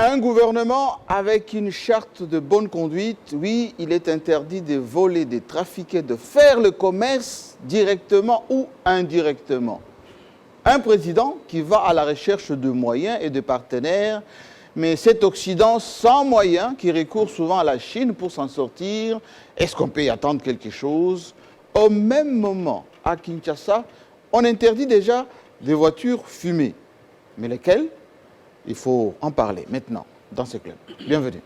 Un gouvernement avec une charte de bonne conduite, oui, il est interdit de voler, de trafiquer, de faire le commerce directement ou indirectement. Un président qui va à la recherche de moyens et de partenaires, mais cet Occident sans moyens, qui recourt souvent à la Chine pour s'en sortir, est-ce qu'on peut y attendre quelque chose? Au même moment, à Kinshasa, on interdit déjà des voitures fumées. Mais lesquelles? Il faut en parler maintenant dans ce club. Bienvenue.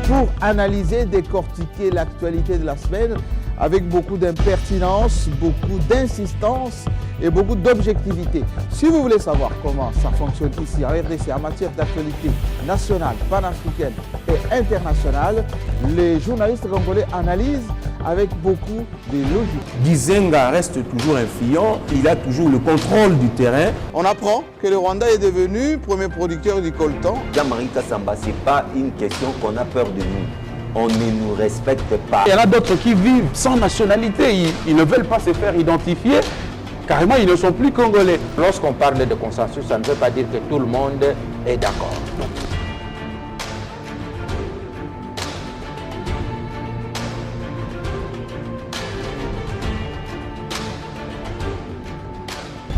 Pour analyser, décortiquer l'actualité de la semaine avec beaucoup d'impertinence, beaucoup d'insistance et beaucoup d'objectivité. Si vous voulez savoir comment ça fonctionne ici en RDC en matière d'actualité nationale, panafricaine et internationale, les journalistes congolais analysent avec beaucoup de logique. Gizenga reste toujours influent, il a toujours le contrôle du terrain. On apprend que le Rwanda est devenu premier producteur du coltan. Jean-Marie Kassamba, ce n'est pas une question qu'on a peur de nous. On ne nous respecte pas. Il y en a d'autres qui vivent sans nationalité, ils ne veulent pas se faire identifier. Carrément, ils ne sont plus congolais. Lorsqu'on parle de consensus, ça ne veut pas dire que tout le monde est d'accord.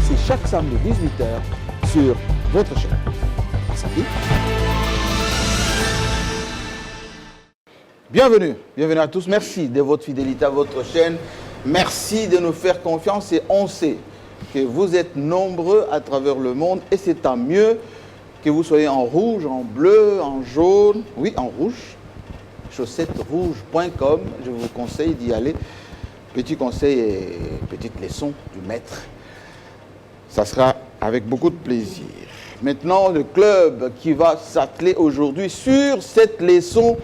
C'est chaque samedi 18h sur votre chaîne. À samedi. Bienvenue à tous. Merci de votre fidélité à votre chaîne. Merci de nous faire confiance et on sait que vous êtes nombreux à travers le monde et c'est tant mieux que vous soyez en rouge, en bleu, en jaune, oui en rouge, chaussettesrouges.com, je vous conseille d'y aller. Petit conseil et petite leçon du maître, ça sera avec beaucoup de plaisir. Maintenant, le club qui va s'atteler aujourd'hui sur cette leçon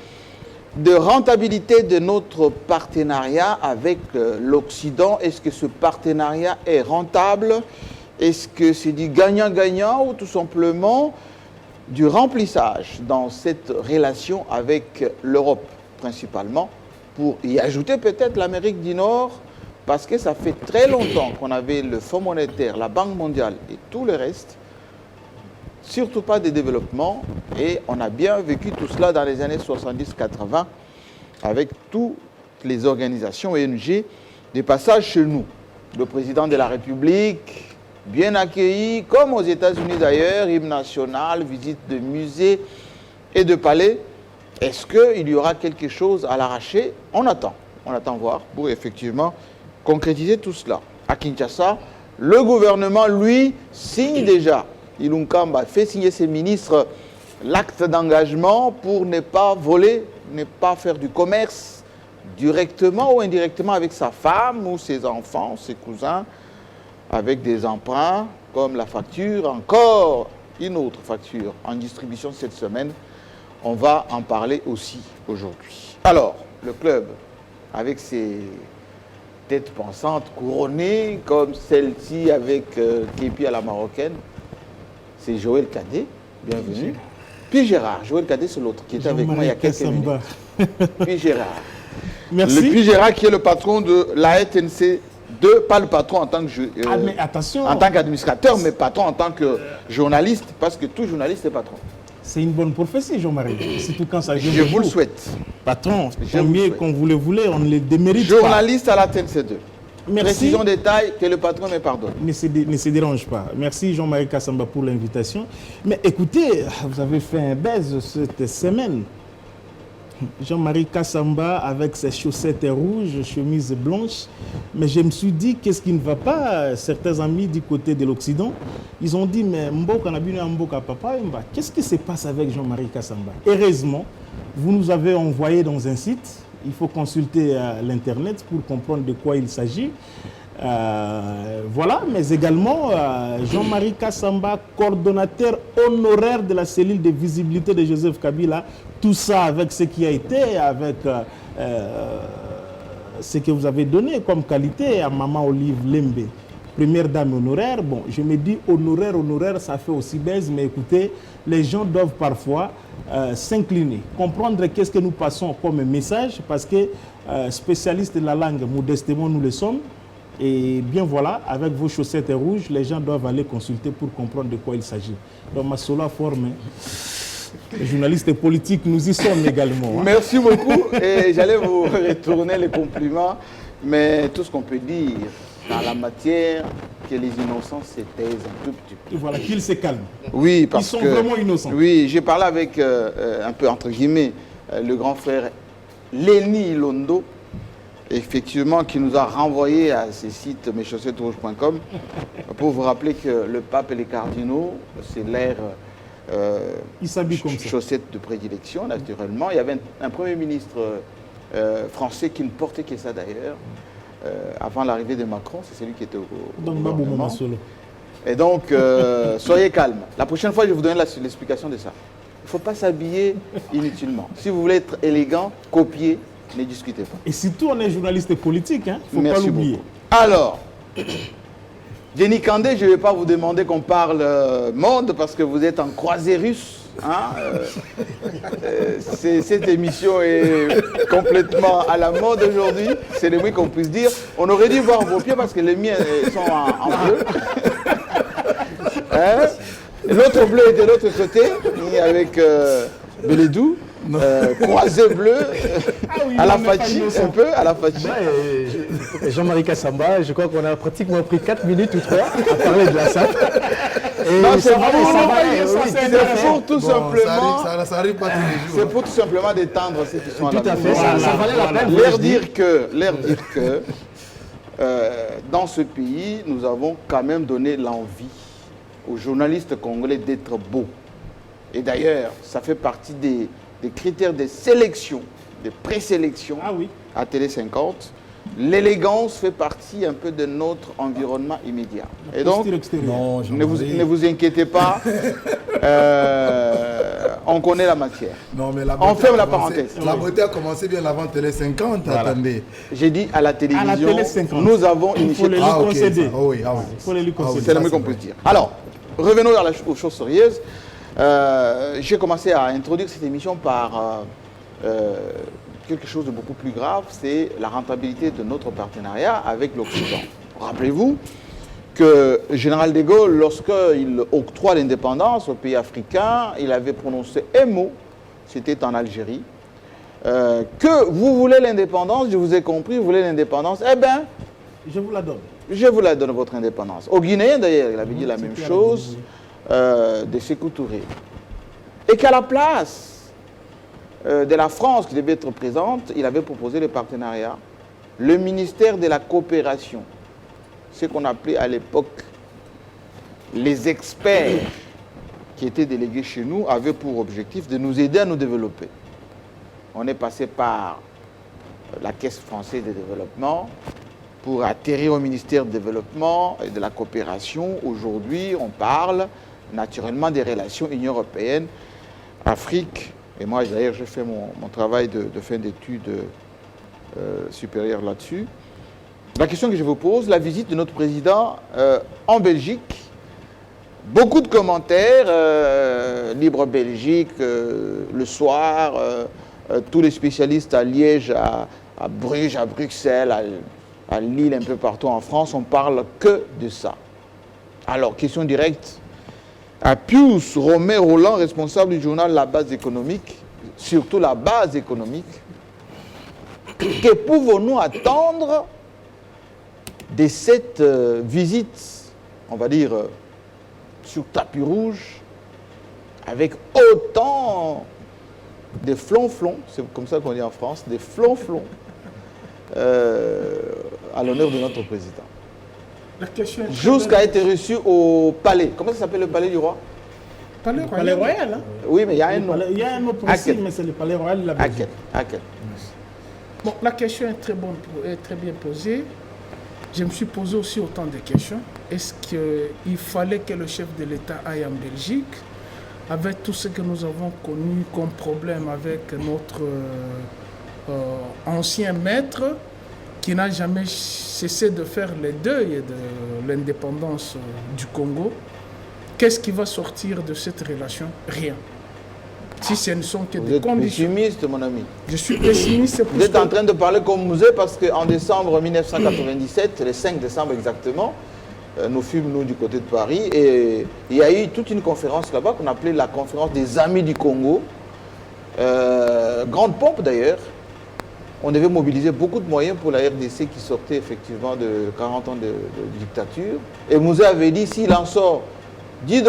de rentabilité de notre partenariat avec l'Occident. Est-ce que ce partenariat est rentable? Est-ce que c'est du gagnant-gagnant ou tout simplement du remplissage dans cette relation avec l'Europe principalement, pour y ajouter peut-être l'Amérique du Nord, parce que ça fait très longtemps qu'on avait le Fonds monétaire, la Banque mondiale et tout le reste, surtout pas de développement, et on a bien vécu tout cela dans les années 70-80 avec toutes les organisations ONG des passages chez nous. Le président de la République, bien accueilli, comme aux États-Unis d'ailleurs, hymne national, visite de musées et de palais. Est-ce qu'il y aura quelque chose à l'arracher? On attend voir pour effectivement concrétiser tout cela. À Kinshasa, le gouvernement, lui, signe déjà. Ilunkamba fait signer ses ministres l'acte d'engagement pour ne pas voler, ne pas faire du commerce directement ou indirectement avec sa femme ou ses enfants, ses cousins, avec des emprunts comme la facture, encore une autre facture en distribution cette semaine. On va en parler aussi aujourd'hui. Alors, le club, avec ses têtes pensantes couronnées comme celle-ci avec Képi à la marocaine, c'est Joël Cadet, bienvenue. Puis Gérard, Joël Cadet c'est l'autre qui était avec moi il y a quelques minutes. Puis Gérard. Merci. Puis Gérard qui est le patron de la RTNC 2, pas le patron en tant que mais attention, en tant qu'administrateur, mais patron en tant que journaliste, parce que tout journaliste est patron. c'est une bonne prophétie, Jean-Marie. Surtout quand ça vient Je de vous le souhaite. Patron, Je vous le combien souhaite. qu'on vous le voulait, on ne les démérite Journaliste à la RTNC 2. Merci. Précision détail que le patron me pardonne. Ne se dérange pas. Merci Jean-Marie Kassamba pour l'invitation. Mais écoutez, vous avez fait un buzz cette semaine. Jean-Marie Kassamba avec ses chaussettes rouges, chemise blanche. Mais je me suis dit, qu'est-ce qui ne va pas? Certains amis du côté de l'Occident, ils ont dit, mais Mboka Nabine Mboka Papa, qu'est-ce qui se passe avec Jean-Marie Kassamba? Heureusement, vous nous avez envoyé dans un site. Il faut consulter l'Internet pour comprendre de quoi il s'agit. Voilà, mais également Jean-Marie Kassamba, coordonnateur honoraire de la cellule de visibilité de Joseph Kabila. Tout ça avec ce qui a été, avec ce que vous avez donné comme qualité à Maman Olive Lembe, première dame honoraire. Bon, je me dis honoraire, ça fait aussi baise, mais écoutez, les gens doivent parfois s'incliner, comprendre qu'est-ce que nous passons comme message, parce que spécialistes de la langue, modestement nous le sommes, Et bien voilà, avec vos chaussettes rouges, les gens doivent aller consulter pour comprendre de quoi il s'agit. Donc Massola forme, les journalistes politiques, nous y sommes également. Hein. Merci beaucoup. Et j'allais vous retourner les compliments. Mais tout ce qu'on peut dire dans la matière, que les innocents se taisent un tout petit peu. Et voilà, qu'ils se calment. Oui, parce Ils sont que, vraiment innocents. Oui, j'ai parlé avec, un peu entre guillemets, le grand frère Lenny Londo, effectivement, qui nous a renvoyé à ce site meschaussettesrouges.com pour vous rappeler que le pape et les cardinaux, c'est l'air Ils s'habillent comme ça. chaussettes de prédilection, naturellement. Il y avait un Premier ministre français qui ne portait que ça d'ailleurs. Avant l'arrivée de Macron, c'est celui qui était au Donc Babou gouvernement. Masolo. Et donc, soyez calme. La prochaine fois, je vais vous donner l'explication de ça. Il ne faut pas s'habiller inutilement. Si vous voulez être élégant, copiez, ne discutez pas. Et surtout, on est journaliste politique, il ne faut Merci pas l'oublier. beaucoup. Alors, Jenny Kandé, je ne vais pas vous demander qu'on parle monde parce que vous êtes en croisée russe. Hein, cette émission est complètement à la mode aujourd'hui, c'est le moins qu'on puisse dire. On aurait dû voir vos pieds parce que les miens sont en bleu. Hein? L'autre bleu est de l'autre côté, avec Beledou, croisé bleu, oui, à la on n'est pas Fachi, innocent. un peu, à la Fachi. Jean-Marie Kassamba, je crois qu'on a pratiquement pris 4 minutes ou 3 à parler de la SAP. Non, c'est va, vraiment ça va, c'est pour tout simplement. Ça arrive pas tous les jours. C'est pour tout simplement détendre ceux qui sont à la Tout à fait, maison. ça valait la peine. Leur dire que dans ce pays, nous avons quand même donné l'envie aux journalistes congolais d'être beaux. Et d'ailleurs, ça fait partie des critères de sélection, de présélection Ah oui. à Télé 50. L'élégance fait partie un peu de notre environnement immédiat. Et donc, Posture extérieure. Non, ne vous inquiétez pas, on connaît la matière. Non, mais la On beauté ferme a la commencé- parenthèse. La beauté a commencé bien avant Télé 50, attendez. J'ai dit à la télévision, télé 50. nous avons Il faut initié... les lui Ah, ok, concéder. ça. Ah oui, ah oui. Il faut les lui Ah oui. concéder. C'est le ça, mieux qu'on c'est peut vrai. dire. Alors, revenons aux choses sérieuses. J'ai commencé à introduire cette émission par quelque chose de beaucoup plus grave, c'est la rentabilité de notre partenariat avec l'Occident. Rappelez-vous que le général de Gaulle, lorsqu'il octroie l'indépendance aux pays africains, il avait prononcé un mot, c'était en Algérie, que vous voulez l'indépendance, je vous ai compris, vous voulez l'indépendance, eh bien, Je vous la donne. je vous la donne, votre indépendance. Aux Guinéens, d'ailleurs, il avait dit la même C'était chose de Sékou Touré. Et qu'à la place de la France qui devait être présente, il avait proposé le partenariat. Le ministère de la coopération, ce qu'on appelait à l'époque les experts qui étaient délégués chez nous, avaient pour objectif de nous aider à nous développer. On est passé par la Caisse française de développement, pour atterrir au ministère du Développement et de la Coopération. Aujourd'hui, on parle naturellement des relations Union européenne, Afrique. Et moi, d'ailleurs, j'ai fait mon travail de fin d'études supérieures là-dessus. La question que je vous pose, la visite de notre président en Belgique, beaucoup de commentaires, Libre Belgique, le soir, tous les spécialistes à Liège, à Bruges, à Bruxelles, à Lille, un peu partout en France, on parle que de ça. Alors, question directe. À Pius Romain Roland, responsable du journal La Base économique, surtout La Base économique, que pouvons-nous attendre de cette visite, on va dire, sur tapis rouge, avec autant de flonflons, c'est comme ça qu'on dit en France, des flonflons, à l'honneur de notre président. La question est Jusqu'à être reçu au palais. Comment ça s'appelle le palais du roi? Palais Le palais royal. royal, hein? Oui, mais il y a un nom. Il y a un nom À précis, quel? mais c'est le palais royal de la À Belgique. quel? À quel? Bon, la question est très bonne, est très bien posée. Je me suis posé aussi autant de questions. Est-ce qu'il fallait que le chef de l'État aille en Belgique avec tout ce que nous avons connu comme problème avec notre ancien maître qui n'a jamais cessé de faire le deuil de l'indépendance du Congo? Qu'est-ce qui va sortir de cette relation? Rien. Si ce ne sont que Vous des êtes conditions. pessimiste, mon ami. Je suis pessimiste. C'est Vous êtes en train de parler comme Mouzé parce qu'en décembre 1997, le 5 décembre exactement, nous fûmes, nous, du côté de Paris, et il y a eu toute une conférence là-bas qu'on appelait la conférence des Amis du Congo. Grande pompe d'ailleurs. On devait mobiliser beaucoup de moyens pour la RDC qui sortait effectivement de 40 ans de dictature. Et Mouzé avait dit, s'il en sort $10,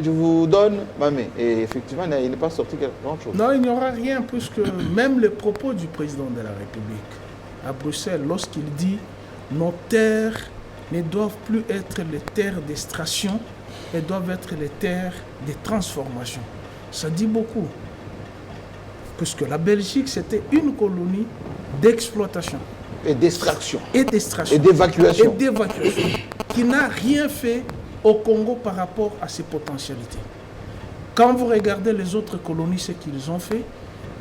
je vous donne ma main. Et effectivement, il n'est pas sorti grand chose. Non, il n'y aura rien, puisque même les propos du président de la République à Bruxelles, lorsqu'il dit « nos terres ne doivent plus être les terres d'extraction, elles doivent être les terres de transformation ». Ça dit beaucoup. Puisque la Belgique, c'était une colonie d'exploitation. Et d'extraction. Et d'extraction. Et d'évacuation. Et d'évacuation. Qui n'a rien fait au Congo par rapport à ses potentialités. Quand vous regardez les autres colonies, ce qu'ils ont fait,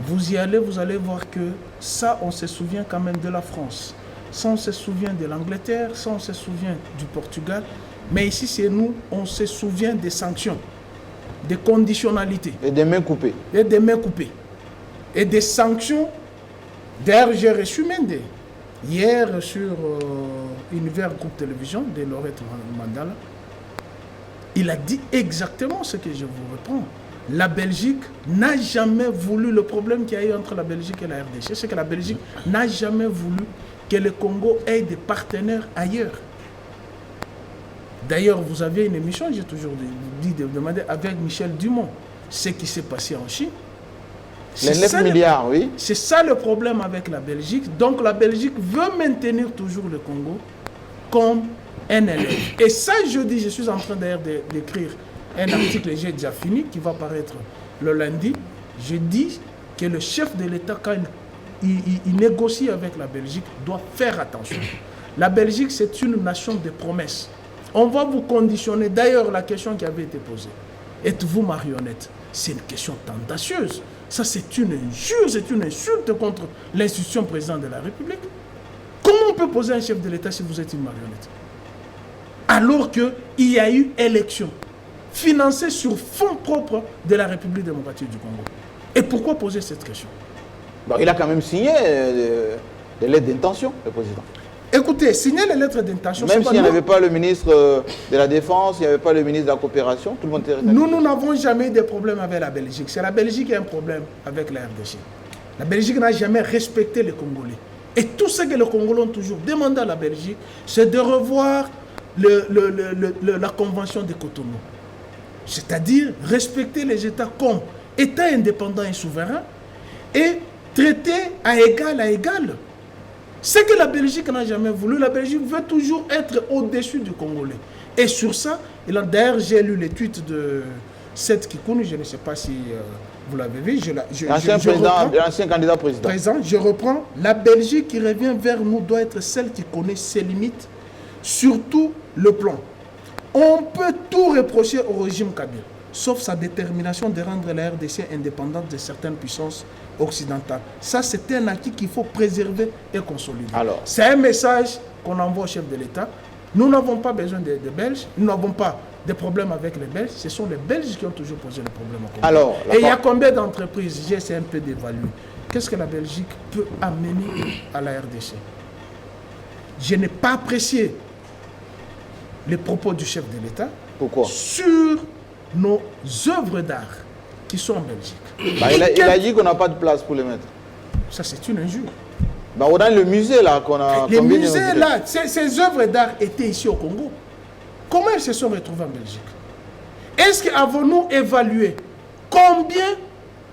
vous y allez, vous allez voir que ça, on se souvient quand même de la France. Ça, on se souvient de l'Angleterre, ça, on se souvient du Portugal. Mais ici, c'est nous, on se souvient des sanctions, des conditionnalités. Et des mains coupées. Et des mains coupées. Et des sanctions. D'ailleurs, j'ai reçu Mende hier sur Univers Groupe Télévision de Laurette Mandala. Il a dit exactement ce que je vous réponds. La Belgique n'a jamais voulu, le problème qu'il y a eu entre la Belgique et la RDC, c'est que la Belgique n'a jamais voulu que le Congo ait des partenaires ailleurs. D'ailleurs, vous avez une émission, j'ai toujours dit de demander avec Michel Dumont ce qui s'est passé en Chine. Les 9 milliards, oui. C'est ça le problème avec la Belgique. Donc la Belgique veut maintenir toujours le Congo comme un élève. Et ça, je dis, je suis en train d'ailleurs d'écrire un article, j'ai déjà fini, qui va paraître le lundi. Je dis que le chef de l'État, quand il négocie avec la Belgique, doit faire attention. La Belgique, c'est une nation de promesses. On va vous conditionner. D'ailleurs, la question qui avait été posée, êtes-vous marionnette? C'est une question tendacieuse. Ça, c'est une injure, c'est une insulte contre l'institution présidente de la République. Comment on peut poser un chef de l'État si vous êtes une marionnette? Alors qu'il y a eu élection, financée sur fonds propres de la République démocratique du Congo. Et pourquoi poser cette question? Bon, il a quand même signé des lettres d'intention, le président. Écoutez, signer les lettres d'intention... Même s'il n'y avait pas le ministre de la Défense, il n'y avait pas le ministre de la Coopération, tout le monde était... Nous n'avons jamais eu de problème avec la Belgique. C'est la Belgique qui a un problème avec la RDC. La Belgique n'a jamais respecté les Congolais. Et tout ce que les Congolais ont toujours demandé à la Belgique, c'est de revoir la Convention de Cotonou. C'est-à-dire respecter les États comme États indépendants et souverains et traiter à égal. Ce que la Belgique n'a jamais voulu, la Belgique veut toujours être au-dessus du Congolais. Et sur ça, d'ailleurs, j'ai lu les tweets de Seth Kikouni, je ne sais pas si vous l'avez vu. L'ancien candidat président. Je reprends. La Belgique qui revient vers nous doit être celle qui connaît ses limites, surtout le plan. On peut tout reprocher au régime Kabila, sauf sa détermination de rendre la RDC indépendante de certaines puissances occidentales. Ça, c'est un acquis qu'il faut préserver et consolider. C'est un message qu'on envoie au chef de l'État. Nous n'avons pas besoin des Belges, nous n'avons pas de problème avec les Belges. Ce sont les Belges qui ont toujours posé le problème au Congo. Et il y a combien d'entreprises? J'essaie un peu d'évaluer. Qu'est-ce que la Belgique peut amener à la RDC? Je n'ai pas apprécié les propos du chef de l'État. Pourquoi? Sur nos œuvres d'art qui sont en Belgique. Il a dit qu'on n'a pas de place pour les mettre. Ça, c'est une injure. On a le musée là qu'on a... Les musées là, ces œuvres d'art étaient ici au Congo. Comment elles se sont retrouvées en Belgique? Est-ce qu'avons-nous évalué combien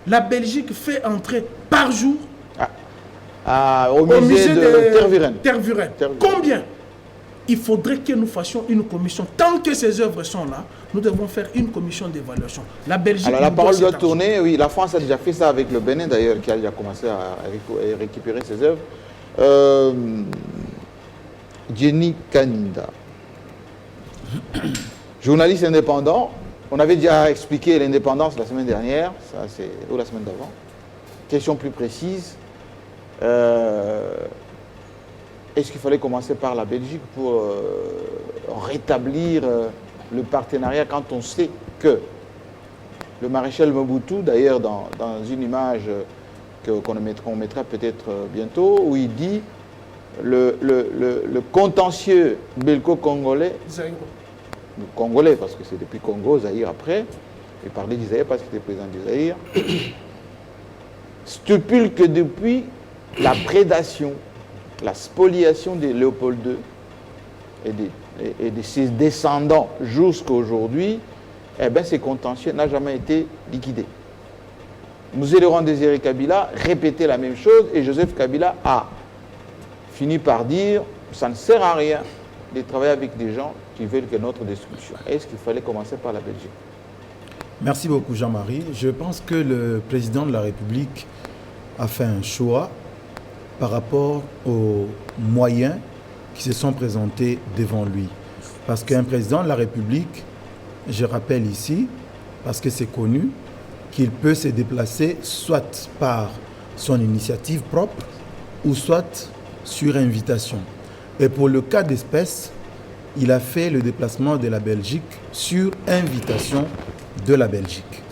la Belgique fait entrer par jour au musée de Tervuren? Combien? Il faudrait que nous fassions une commission. Tant que ces œuvres sont là, nous devons faire une commission d'évaluation. La Belgique... Alors la parole doit tourner, oui. La France a déjà fait ça avec le Bénin d'ailleurs, qui a déjà commencé à récupérer ses œuvres. Jenny Kaninda, journaliste indépendant. On avait déjà expliqué l'indépendance la semaine dernière, ou la semaine d'avant. Question plus précise. Est-ce qu'il fallait commencer par la Belgique pour rétablir le partenariat quand on sait que le maréchal Mobutu, d'ailleurs dans une image qu'on mettra peut-être bientôt, où il dit le contentieux belgo-congolais, congolais parce que c'est depuis Congo, Zaïre après, il parlait d'Isaïe parce qu'il était président d'Isaïre, stipule que depuis la prédation, la spoliation de Léopold II et de ses descendants jusqu'à aujourd'hui, eh bien, ces contentieux n'ont jamais été liquidés. Nous aiderons Désiré Kabila répéter la même chose et Joseph Kabila a fini par dire ça ne sert à rien de travailler avec des gens qui veulent que notre destruction. Est-ce qu'il fallait commencer par la Belgique? Merci beaucoup Jean-Marie. Je pense que le président de la République a fait un choix par rapport aux moyens qui se sont présentés devant lui. Parce qu'un président de la République, je rappelle ici, parce que c'est connu, qu'il peut se déplacer soit par son initiative propre ou soit sur invitation. Et pour le cas d'espèce, il a fait le déplacement de la Belgique sur invitation de la Belgique.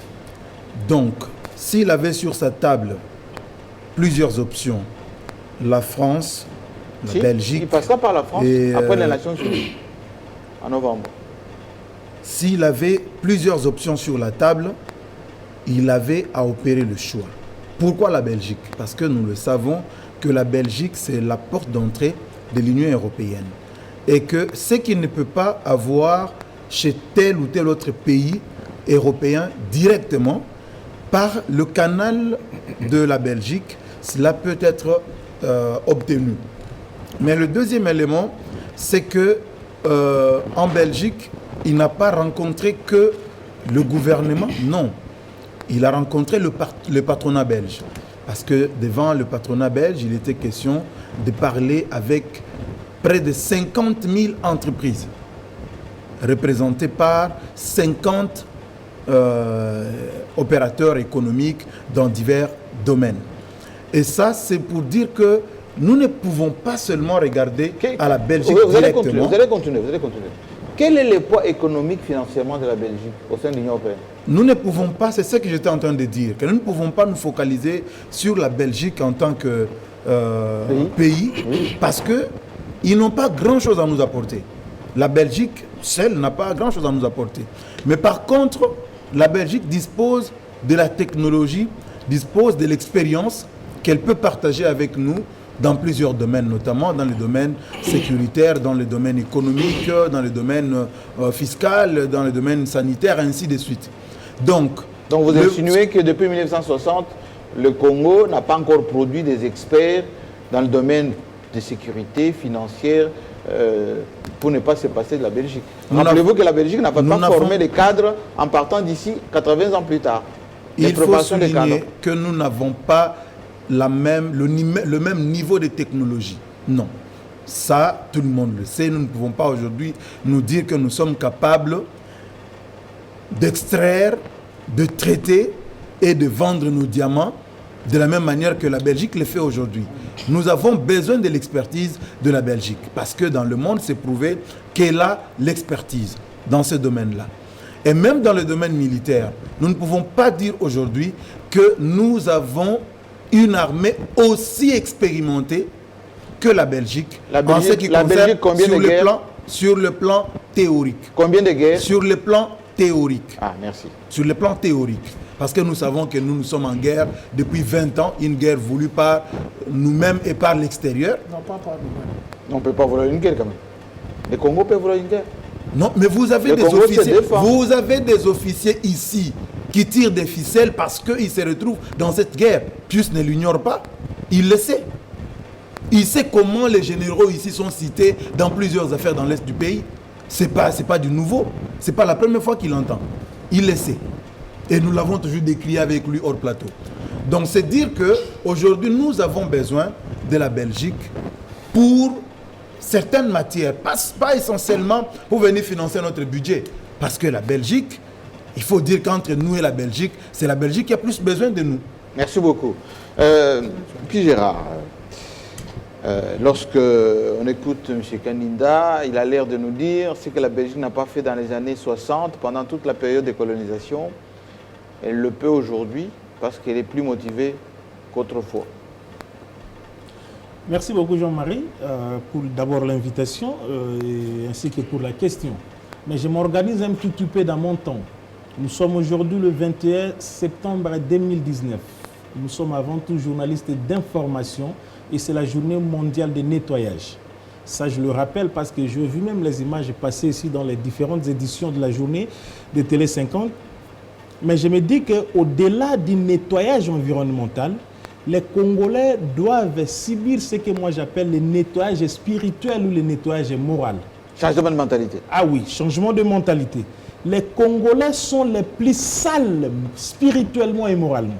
Donc, s'il avait sur sa table plusieurs options, la France, la Belgique... Il passera par la France après les Nations Unies, en novembre. S'il avait plusieurs options sur la table, il avait à opérer le choix. Pourquoi la Belgique? Parce que nous le savons que la Belgique, c'est la porte d'entrée de l'Union européenne. Et que ce qu'il ne peut pas avoir chez tel ou tel autre pays européen directement, par le canal de la Belgique, cela peut être obtenu. Mais le deuxième élément, c'est que en Belgique, il n'a pas rencontré que le gouvernement, non. Il a rencontré le patronat belge. Parce que devant le patronat belge, il était question de parler avec près de 50 000 entreprises, représentées par 50 opérateurs économiques dans divers domaines. Et ça, c'est pour dire que nous ne pouvons pas seulement regarder à la Belgique directement. Vous allez continuer. Quel est le poids économique financièrement de la Belgique au sein de l'Union européenne? Nous ne pouvons pas, c'est ce que j'étais en train de dire, que nous ne pouvons pas nous focaliser sur la Belgique en tant que pays, parce qu'ils n'ont pas grand-chose à nous apporter. La Belgique, seule, n'a pas grand-chose à nous apporter. Mais par contre, la Belgique dispose de la technologie, dispose de l'expérience qu'elle peut partager avec nous dans plusieurs domaines, notamment dans les domaines sécuritaires, dans les domaines économiques, dans les domaines fiscaux, dans les domaines sanitaires, ainsi de suite. Donc vous insinuez que depuis 1960, le Congo n'a pas encore produit des experts dans le domaine de sécurité financière pour ne pas se passer de la Belgique. Rappelez-vous que la Belgique n'a pas formé des cadres en partant d'ici 80 ans plus tard. Il faut souligner que nous n'avons pas le même niveau de technologie. Non. Ça, tout le monde le sait. Nous ne pouvons pas aujourd'hui nous dire que nous sommes capables d'extraire, de traiter et de vendre nos diamants de la même manière que la Belgique le fait aujourd'hui. Nous avons besoin de l'expertise de la Belgique parce que dans le monde, c'est prouvé qu'elle a l'expertise dans ce domaine-là. Et même dans le domaine militaire, nous ne pouvons pas dire aujourd'hui que nous avons une armée aussi expérimentée que la Belgique. En ce qui concerne sur le plan théorique. Combien de guerres? Sur le plan théorique. Ah, merci. Sur le plan théorique. Parce que nous savons que nous sommes en guerre depuis 20 ans, une guerre voulue par nous-mêmes et par l'extérieur. Non, pas par nous-mêmes. On ne peut pas vouloir une guerre quand même. Le Congo peut vouloir une guerre. Non, mais vous avez des officiers ici qui tirent des ficelles parce qu'ils se retrouvent dans cette guerre. Pius ne l'ignore pas. Il le sait. Il sait comment les généraux ici sont cités dans plusieurs affaires dans l'Est du pays. Ce n'est pas du nouveau. Ce n'est pas la première fois qu'il l'entend. Il le sait. Et nous l'avons toujours décrit avec lui hors plateau. Donc c'est dire qu'aujourd'hui, nous avons besoin de la Belgique pour certaines matières, pas essentiellement pour venir financer notre budget. Parce que la Belgique, il faut dire qu'entre nous et la Belgique, c'est la Belgique qui a plus besoin de nous. Merci beaucoup. Puis Gérard, lorsque on écoute M. Kaninda, il a l'air de nous dire ce que la Belgique n'a pas fait dans les années 60, pendant toute la période de colonisation. elle le peut aujourd'hui parce qu'elle est plus motivée qu'autrefois. Merci beaucoup Jean-Marie pour d'abord l'invitation ainsi que pour la question. Mais je m'organise un tout peu dans mon temps. Nous sommes aujourd'hui le 21 septembre 2019. Nous sommes avant tout journalistes d'information et c'est la journée mondiale de nettoyage. Ça, je le rappelle parce que j'ai vu même les images passer ici dans les différentes éditions de la journée de Télé 50. Mais je me dis qu'au-delà du nettoyage environnemental, les Congolais doivent subir ce que moi j'appelle le nettoyage spirituel ou le nettoyage moral. Changement de mentalité. Ah oui, changement de mentalité. Les Congolais sont les plus sales spirituellement et moralement.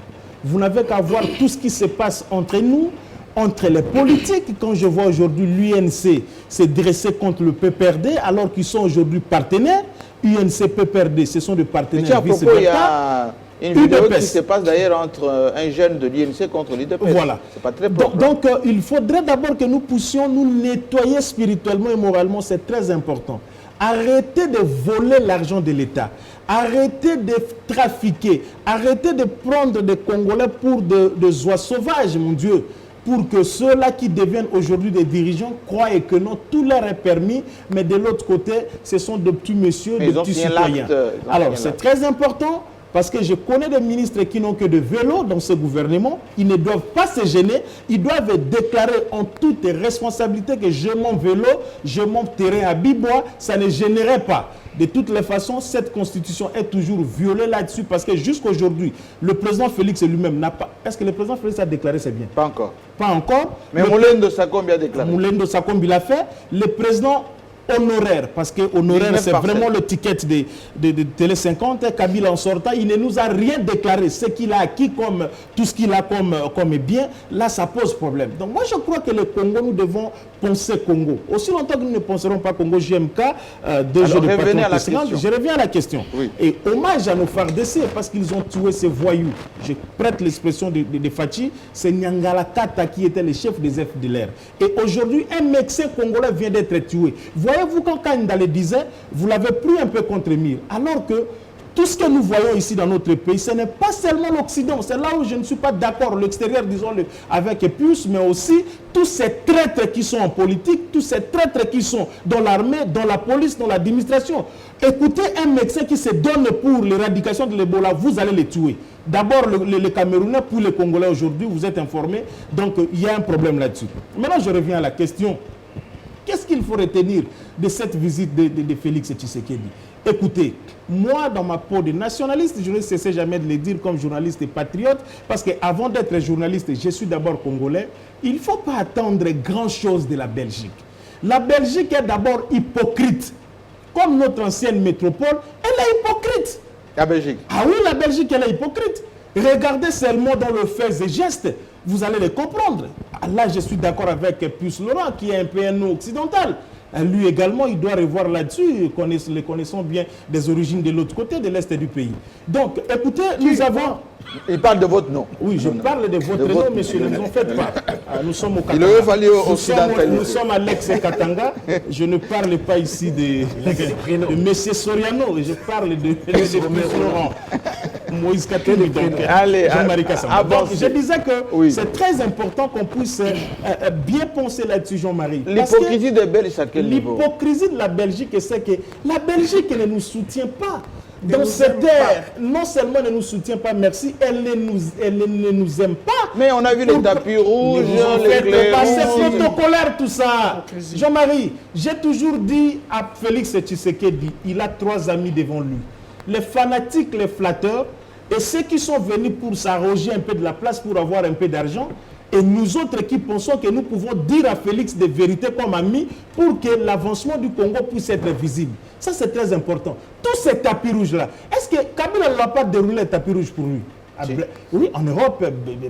Vous n'avez qu'à voir tout ce qui se passe entre nous, entre les politiques. Quand je vois aujourd'hui l'UNC se dresser contre le PPRD alors qu'ils sont aujourd'hui partenaires, UNC, PPRD, ce sont des partenaires. Mais à propos, il y a une vidéo qui se passe d'ailleurs entre un jeune de l'UNC contre l'UDPS. Voilà. C'est pas très propre. Donc il faudrait d'abord que nous puissions nous nettoyer spirituellement et moralement, c'est très important. Arrêtez de voler l'argent de l'État. Arrêtez de trafiquer. Arrêtez de prendre des Congolais pour des oies sauvages, mon Dieu. Pour que ceux-là qui deviennent aujourd'hui des dirigeants croient que non, tout leur est permis, mais de l'autre côté, ce sont de petits messieurs, de petits citoyens. Alors, c'est très important. Parce que je connais des ministres qui n'ont que de vélo dans ce gouvernement. Ils ne doivent pas se gêner. Ils doivent déclarer en toute responsabilité que j'ai mon vélo, j'ai mon terrain à Bibois. Ça ne gênerait pas. De toutes les façons, cette constitution est toujours violée là-dessus parce que jusqu'à aujourd'hui, le président Félix lui-même n'a pas... Est-ce que le président Félix a déclaré c'est bien? Pas encore. Pas encore. Mais Moulendo Sakombi a déclaré. Moulendo Sakombi l'a fait. Le président honoraire, parce que honoraire c'est vraiment le ticket de Télé 50. Kabila en sortant, il ne nous a rien déclaré. Ce qu'il a acquis comme tout ce qu'il a comme bien, là ça pose problème. Donc moi je crois que le Congo, nous devons penser Congo. Aussi longtemps que nous ne penserons pas Congo, JMK, je reviens à la question. Oui. Et hommage à nos FARDC parce qu'ils ont tué ces voyous. Je prête l'expression de Fachi, c'est Nyangala Kata qui était le chef des FDLR. Et aujourd'hui, un médecin congolais vient d'être tué. Voyez-vous, quand Kandale disait, vous l'avez pris un peu contre mire, alors que tout ce que nous voyons ici dans notre pays, ce n'est pas seulement l'Occident. C'est là où je ne suis pas d'accord, l'extérieur, disons-le, avec Pius, mais aussi tous ces traîtres qui sont en politique, tous ces traîtres qui sont dans l'armée, dans la police, dans l'administration. Écoutez, un médecin qui se donne pour l'éradication de l'Ebola, vous allez les tuer. D'abord, les Camerounais, puis les Congolais aujourd'hui, vous êtes informés. Donc, il y a un problème là-dessus. Maintenant, je reviens à la question. Qu'est-ce qu'il faut retenir de cette visite de Félix Tshisekedi? Écoutez, moi, dans ma peau de nationaliste, je ne cessais jamais de le dire comme journaliste et patriote, parce qu'avant d'être journaliste, je suis d'abord congolais. Il ne faut pas attendre grand-chose de la Belgique. La Belgique est d'abord hypocrite. Comme notre ancienne métropole, elle est hypocrite. La Belgique? Ah oui, la Belgique, elle est hypocrite. Regardez seulement dans le fait et gestes, vous allez les comprendre. Là, je suis d'accord avec Pius Laurent, qui est un PNO occidental. Lui également, il doit revoir là-dessus, les connaissons bien des origines de l'autre côté, de l'Est du pays. Donc, écoutez, nous avons... Il parle de votre nom. Oui, je parle de votre nom, monsieur, ne vous en faites pas. Nous sommes au Katanga. Il aurait fallu occidentaliser. Nous sommes à l'ex-Katanga. Je ne parle pas ici de M. Soriano, je parle de Pius Laurent. Moïse Katumbi, donc Jean-Marie Kassamba. Donc, je disais que oui, c'est très important qu'on puisse bien penser là-dessus, Jean-Marie. L'hypocrisie des Belges, à quel niveau? L'hypocrisie de la Belgique, c'est que la Belgique ne nous soutient pas. Dans cette ère, non seulement elle ne nous soutient pas, merci, elle ne nous aime pas. Mais on a vu les tapis rouges, les clés rouges. C'est protocolaire tout ça. Jean-Marie, j'ai toujours dit à Félix Tshisekedi, il a 3 amis devant lui. Les fanatiques, les flatteurs, et ceux qui sont venus pour s'arroger un peu de la place, pour avoir un peu d'argent. Et nous autres qui pensons que nous pouvons dire à Félix des vérités comme amis pour que l'avancement du Congo puisse être visible. Ça, c'est très important. Tous ces tapis rouges-là, est-ce que Kabila ne va pas dérouler le tapis rouge pour lui? Oui, en Europe,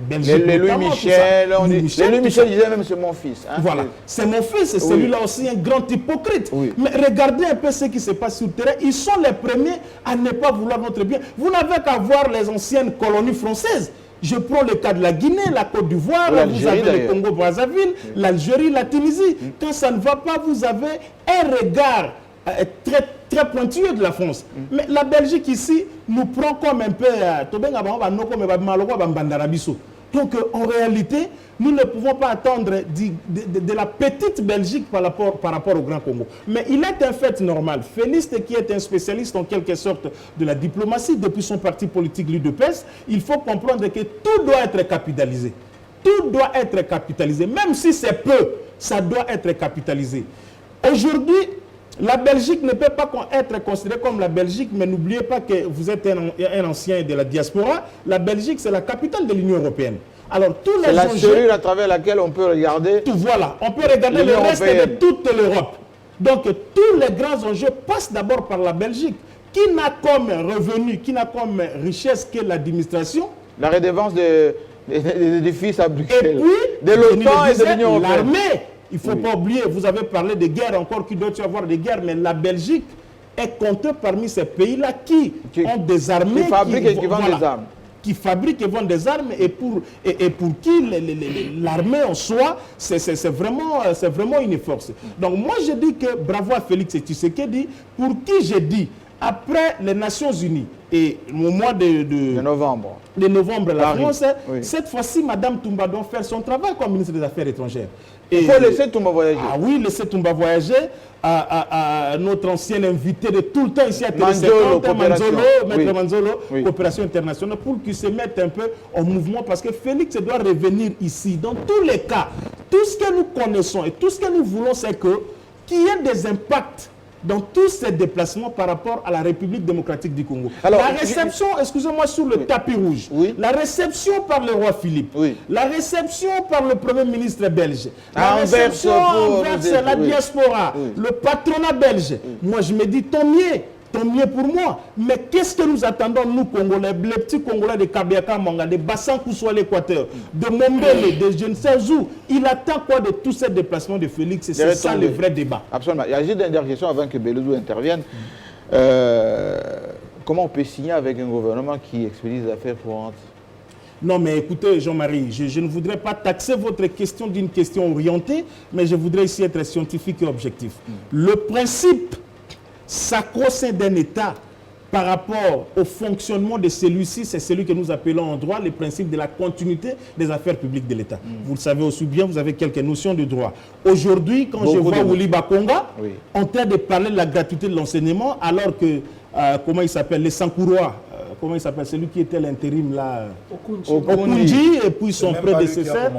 Belgique. Louis Michel, Louis Michel disait même c'est mon fils. Hein? Voilà, c'est mon fils, celui-là aussi un grand hypocrite. Oui. Mais regardez un peu ce qui se passe sur le terrain. Ils sont les premiers à ne pas vouloir notre bien. Vous n'avez qu'à voir les anciennes colonies françaises. Je prends le cas de la Guinée, la Côte d'Ivoire, vous avez le Congo-Brazzaville, l'Algérie, la Tunisie. Quand ça ne va pas, vous avez un regard très pointilleux de la France. Mais la Belgique ici nous prend comme un peu... Donc en réalité, nous ne pouvons pas attendre de la petite Belgique par rapport au Grand Congo. Mais il est un fait normal. Félix, qui est un spécialiste en quelque sorte de la diplomatie depuis son parti politique, l'UDPS, il faut comprendre que tout doit être capitalisé. Tout doit être capitalisé. Même si c'est peu, ça doit être capitalisé. Aujourd'hui, la Belgique ne peut pas être considérée comme la Belgique, mais n'oubliez pas que vous êtes un ancien de la diaspora. La Belgique, c'est la capitale de l'Union européenne. Alors, tous les la enjeux... cellule à travers laquelle on peut regarder... Voilà, on peut regarder le reste de toute l'Europe. Donc, tous les grands enjeux passent d'abord par la Belgique, qui n'a comme revenu, qui n'a comme richesse que l'administration. La redevance des édifices à Bruxelles. Et puis, de l'OTAN et de l'Union européenne. L'armée. Il ne faut pas oublier, vous avez parlé de guerre encore, qu'il doit y avoir des guerres, mais la Belgique est comptée parmi ces pays-là qui ont des armées. Qui fabriquent et qui vendent des armes. Qui fabriquent et vendent des armes et pour qui l'armée en soi, c'est vraiment une force. Donc moi je dis que bravo à Félix Tshisekedi, pour qui j'ai dit, après les Nations Unies et au mois de novembre, la France, cette fois-ci, Mme Toumba doit faire son travail comme ministre des Affaires étrangères. Il faut laisser Toumba voyager. Ah oui, laisser Toumba voyager. À notre ancien invité de tout le temps ici à Manzolo, Maître Manzolo, coopération internationale, pour qu'il se mette un peu en mouvement, parce que Félix doit revenir ici. Dans tous les cas, tout ce que nous connaissons et tout ce que nous voulons, c'est qu'il y ait des impacts dans tous ces déplacements par rapport à la République démocratique du Congo. Alors, la réception, excusez-moi, sur le tapis rouge, la réception par le roi Philippe, la réception par le Premier ministre belge, la réception envers la diaspora, le patronat belge, moi je me dis tant mieux pour moi. Mais qu'est-ce que nous attendons, nous, Congolais, les petits Congolais de Kabiaka Manga, de Bassan-Koussou à l'Équateur, de Mombele, de je ne sais où. Il attend quoi de tous ces déplacements de Félix? C'est ça le vrai débat. Absolument. Il y a juste une dernière question avant que Beloudou intervienne. Comment on peut signer avec un gouvernement qui expédie des affaires courantes? Non, mais écoutez, Jean-Marie, je ne voudrais pas taxer votre question d'une question orientée, mais je voudrais ici être scientifique et objectif. Le principe sacro-saint d'un État par rapport au fonctionnement de celui-ci, c'est celui que nous appelons en droit le principe de la continuité des affaires publiques de l'État. Vous le savez aussi bien, vous avez quelques notions de droit. Aujourd'hui, quand je vois Willy Bakonga en train de parler de la gratuité de l'enseignement, alors que, comment il s'appelle, les Sankourois, comment il s'appelle, celui qui était l'intérim là, Okunji, et puis son prédécesseur.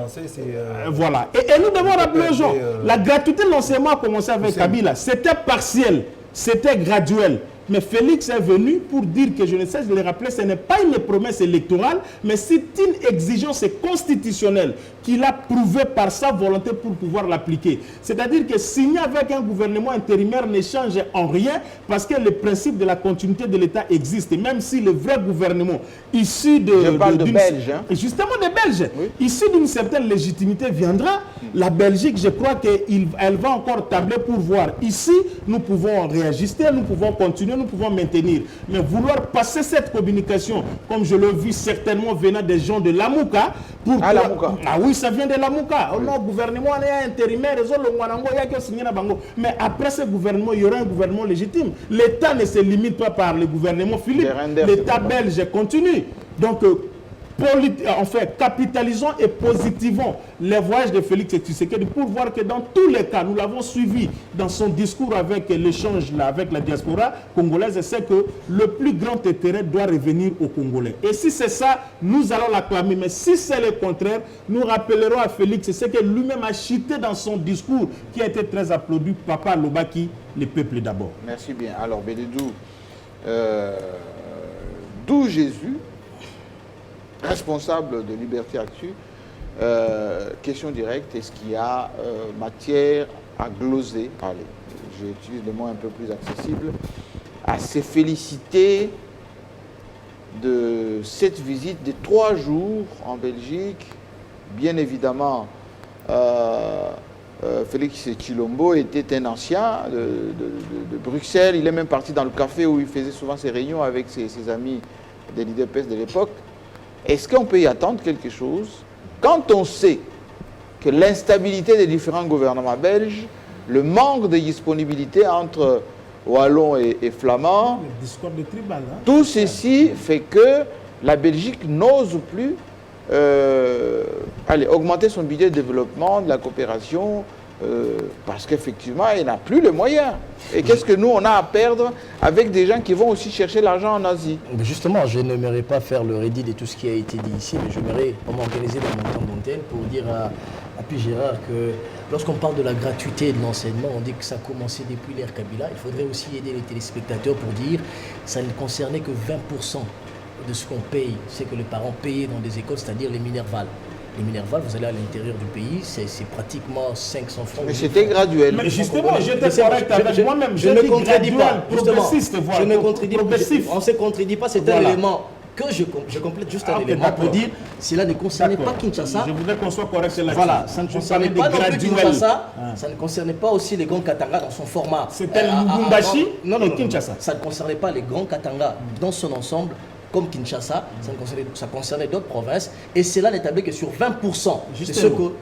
Voilà. Et nous devons rappeler aux gens, la gratuité de l'enseignement a commencé avec Kabila. C'était partiel. C'était graduel. Mais Félix est venu pour dire que, je ne sais, je le rappeler, ce n'est pas une promesse électorale, mais c'est une exigence constitutionnelle qu'il a prouvée par sa volonté pour pouvoir l'appliquer. C'est-à-dire que signer avec un gouvernement intérimaire ne change en rien parce que le principe de la continuité de l'État existe. Et même si le vrai gouvernement, issu de... Je parle de Belges. Hein? Justement des Belges. Issu d'une certaine légitimité viendra. La Belgique, je crois qu'elle va encore tabler pour voir. Ici, nous pouvons réajuster, nous pouvons continuer, nous pouvons maintenir. Mais vouloir passer cette communication, comme je l'ai vu certainement venant des gens de Lamouka, pour Lamouka. Ah oui, ça vient de Lamouka. Oh non, gouvernement est intérimaire, mais après ce gouvernement, il y aura un gouvernement légitime. L'État ne se limite pas par le gouvernement Philippe. L'État belge continue. Donc, enfin, capitalisons et positivons les voyages de Félix Tshisekedi pour voir que dans tous les cas, nous l'avons suivi dans son discours avec l'échange avec la diaspora congolaise, c'est que le plus grand intérêt doit revenir aux Congolais. Et si c'est ça, nous allons l'acclamer. Mais si c'est le contraire, nous rappellerons à Félix, c'est que lui-même a chuté dans son discours qui a été très applaudi, Papa Lobaki, le peuple d'abord. Merci bien. Alors, Bélédou, d'où Jésus, responsable de Liberté Actu, question directe, est-ce qu'il y a matière à gloser, allez, j'utilise le mot un peu plus accessible, à se féliciter de cette visite de 3 jours en Belgique? Bien évidemment, Félix Tshilombo était un ancien de Bruxelles, il est même parti dans le café où il faisait souvent ses réunions avec ses amis de l'UDPS de l'époque. Est-ce qu'on peut y attendre quelque chose quand on sait que l'instabilité des différents gouvernements belges, le manque de disponibilité entre wallons et flamands. Le discours de tribal. Hein? Tout ceci fait que la Belgique n'ose plus augmenter son budget de développement, de la coopération, parce qu'effectivement, il n'a plus les moyens. Et qu'est-ce que nous, on a à perdre avec des gens qui vont aussi chercher l'argent en Asie? Mais justement, je n'aimerais pas faire le rédit de tout ce qui a été dit ici, mais j'aimerais m'organiser dans mon temps d'antenne pour dire à P. Gérard que lorsqu'on parle de la gratuité de l'enseignement, on dit que ça a commencé depuis l'ère Kabila. Il faudrait aussi aider les téléspectateurs pour dire que ça ne concernait que 20% de ce qu'on paye, c'est que les parents payaient dans des écoles, c'est-à-dire les Minerval. Les Minerval, vous allez à l'intérieur du pays, c'est pratiquement 500 francs. Mais c'était graduel. Mais justement, j'étais correct avec moi-même. Je ne contredis pas. Progressiste, Je ne contredis pas. On ne se contredit pas, c'est un élément que je complète juste un élément pour dire cela ne concernait pas Kinshasa. Je voudrais qu'on soit correct là-dessus. Voilà, ça ne concernait pas non plus Kinshasa, ça ne concernait pas aussi les grands Katanga dans son format. C'était Lubumbashi et Kinshasa. Ça ne concernait pas les grands Katanga dans son ensemble. Comme Kinshasa, ça concernait d'autres provinces, et c'est là d'établir que sur 20%, c'est ce que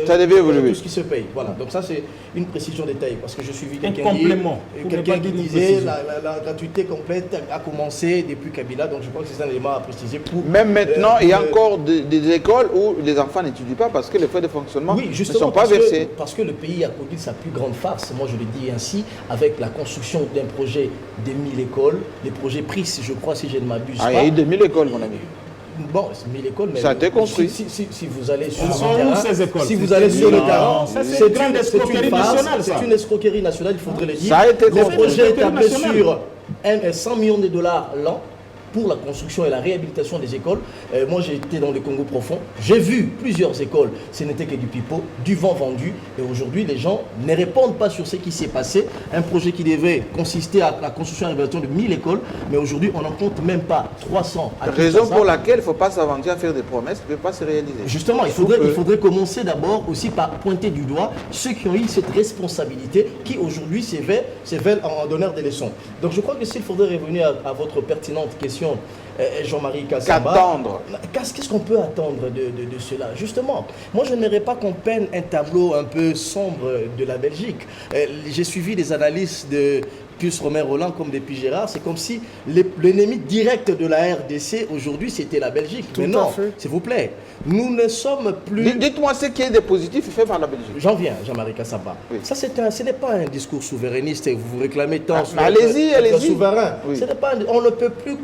ça devait évoluer. Tout ce qui se paye. Voilà, donc ça c'est une précision détaillée, parce que je suis quelqu'un qui disait la gratuité complète a commencé depuis Kabila, donc je crois que c'est un élément à préciser. Même maintenant, il y a encore des écoles où les enfants n'étudient pas parce que les frais de fonctionnement ne sont pas versés. Parce que le pays a connu sa plus grande farce, moi je le dis ainsi, avec la construction d'un projet des 1000 écoles, les projets PRIS, je crois, si je ne m'abuse pas. Il y a eu 2000 écoles, mon ami. Bon, c'est 1000 écoles, mais ça a été construit. Si vous allez sur le terrain, si vous allez sur le terrain, c'est une escroquerie nationale, il faudrait le dire. Ça a été le projet est tablé sur 100 millions de dollars l'an pour la construction et la réhabilitation des écoles. Moi, j'ai été dans le Congo profond. J'ai vu plusieurs écoles. Ce n'était que du pipeau, du vent vendu. Et aujourd'hui, les gens ne répondent pas sur ce qui s'est passé. Un projet qui devait consister à la construction et la réhabilitation de 1000 écoles. Mais aujourd'hui, on n'en compte même pas 300. Raison pour laquelle il ne faut pas s'aventurer à faire des promesses qui ne peuvent pas se réaliser. Justement, il faudrait commencer d'abord aussi par pointer du doigt ceux qui ont eu cette responsabilité, qui aujourd'hui s'éveillent en donneur des leçons. Donc je crois que s'il faudrait revenir à votre pertinente question, Jean-Marie Kassamba. Qu'attendre? Qu'est-ce qu'on peut attendre de cela? Justement, moi je n'aimerais pas qu'on peigne un tableau un peu sombre de la Belgique. J'ai suivi des analyses de Pius Romain Roland comme des P. Gérard. C'est comme si l'ennemi direct de la RDC aujourd'hui c'était la Belgique. Mais non, s'il vous plaît, nous ne sommes plus... Dites-moi ce qui est des positifs fait par la Belgique. J'en viens, Jean-Marie Kassamba. Oui. Ça, ce n'est pas un discours souverainiste. Vous vous réclamez tant allez-y. souverain. Oui. On ne peut plus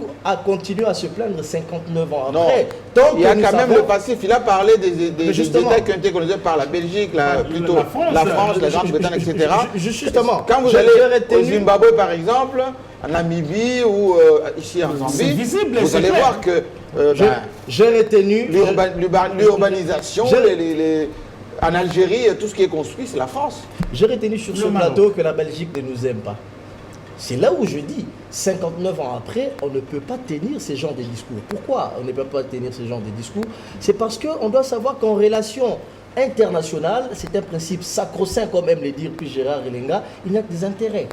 continuer à se plaindre 59 ans après. Tant il y a quand même le passif. Il a parlé des États qui ont été colonisés par la Belgique, plutôt la France, la Grande-Bretagne, etc. Justement, quand vous allez au Zimbabwe, par exemple, en Namibie ou ici en Zambie, vous allez voir que j'ai retenu l'urbanisation, en Algérie, tout ce qui est construit, c'est la France. J'ai retenu sur ce plateau que la Belgique ne nous aime pas. C'est là où je dis, 59 ans après, on ne peut pas tenir ce genre de discours. Pourquoi on ne peut pas tenir ce genre de discours? C'est parce qu'on doit savoir qu'en relation internationale, c'est un principe sacro-saint, comme aime le dire puis Gérard Elenga, il y a des intérêts.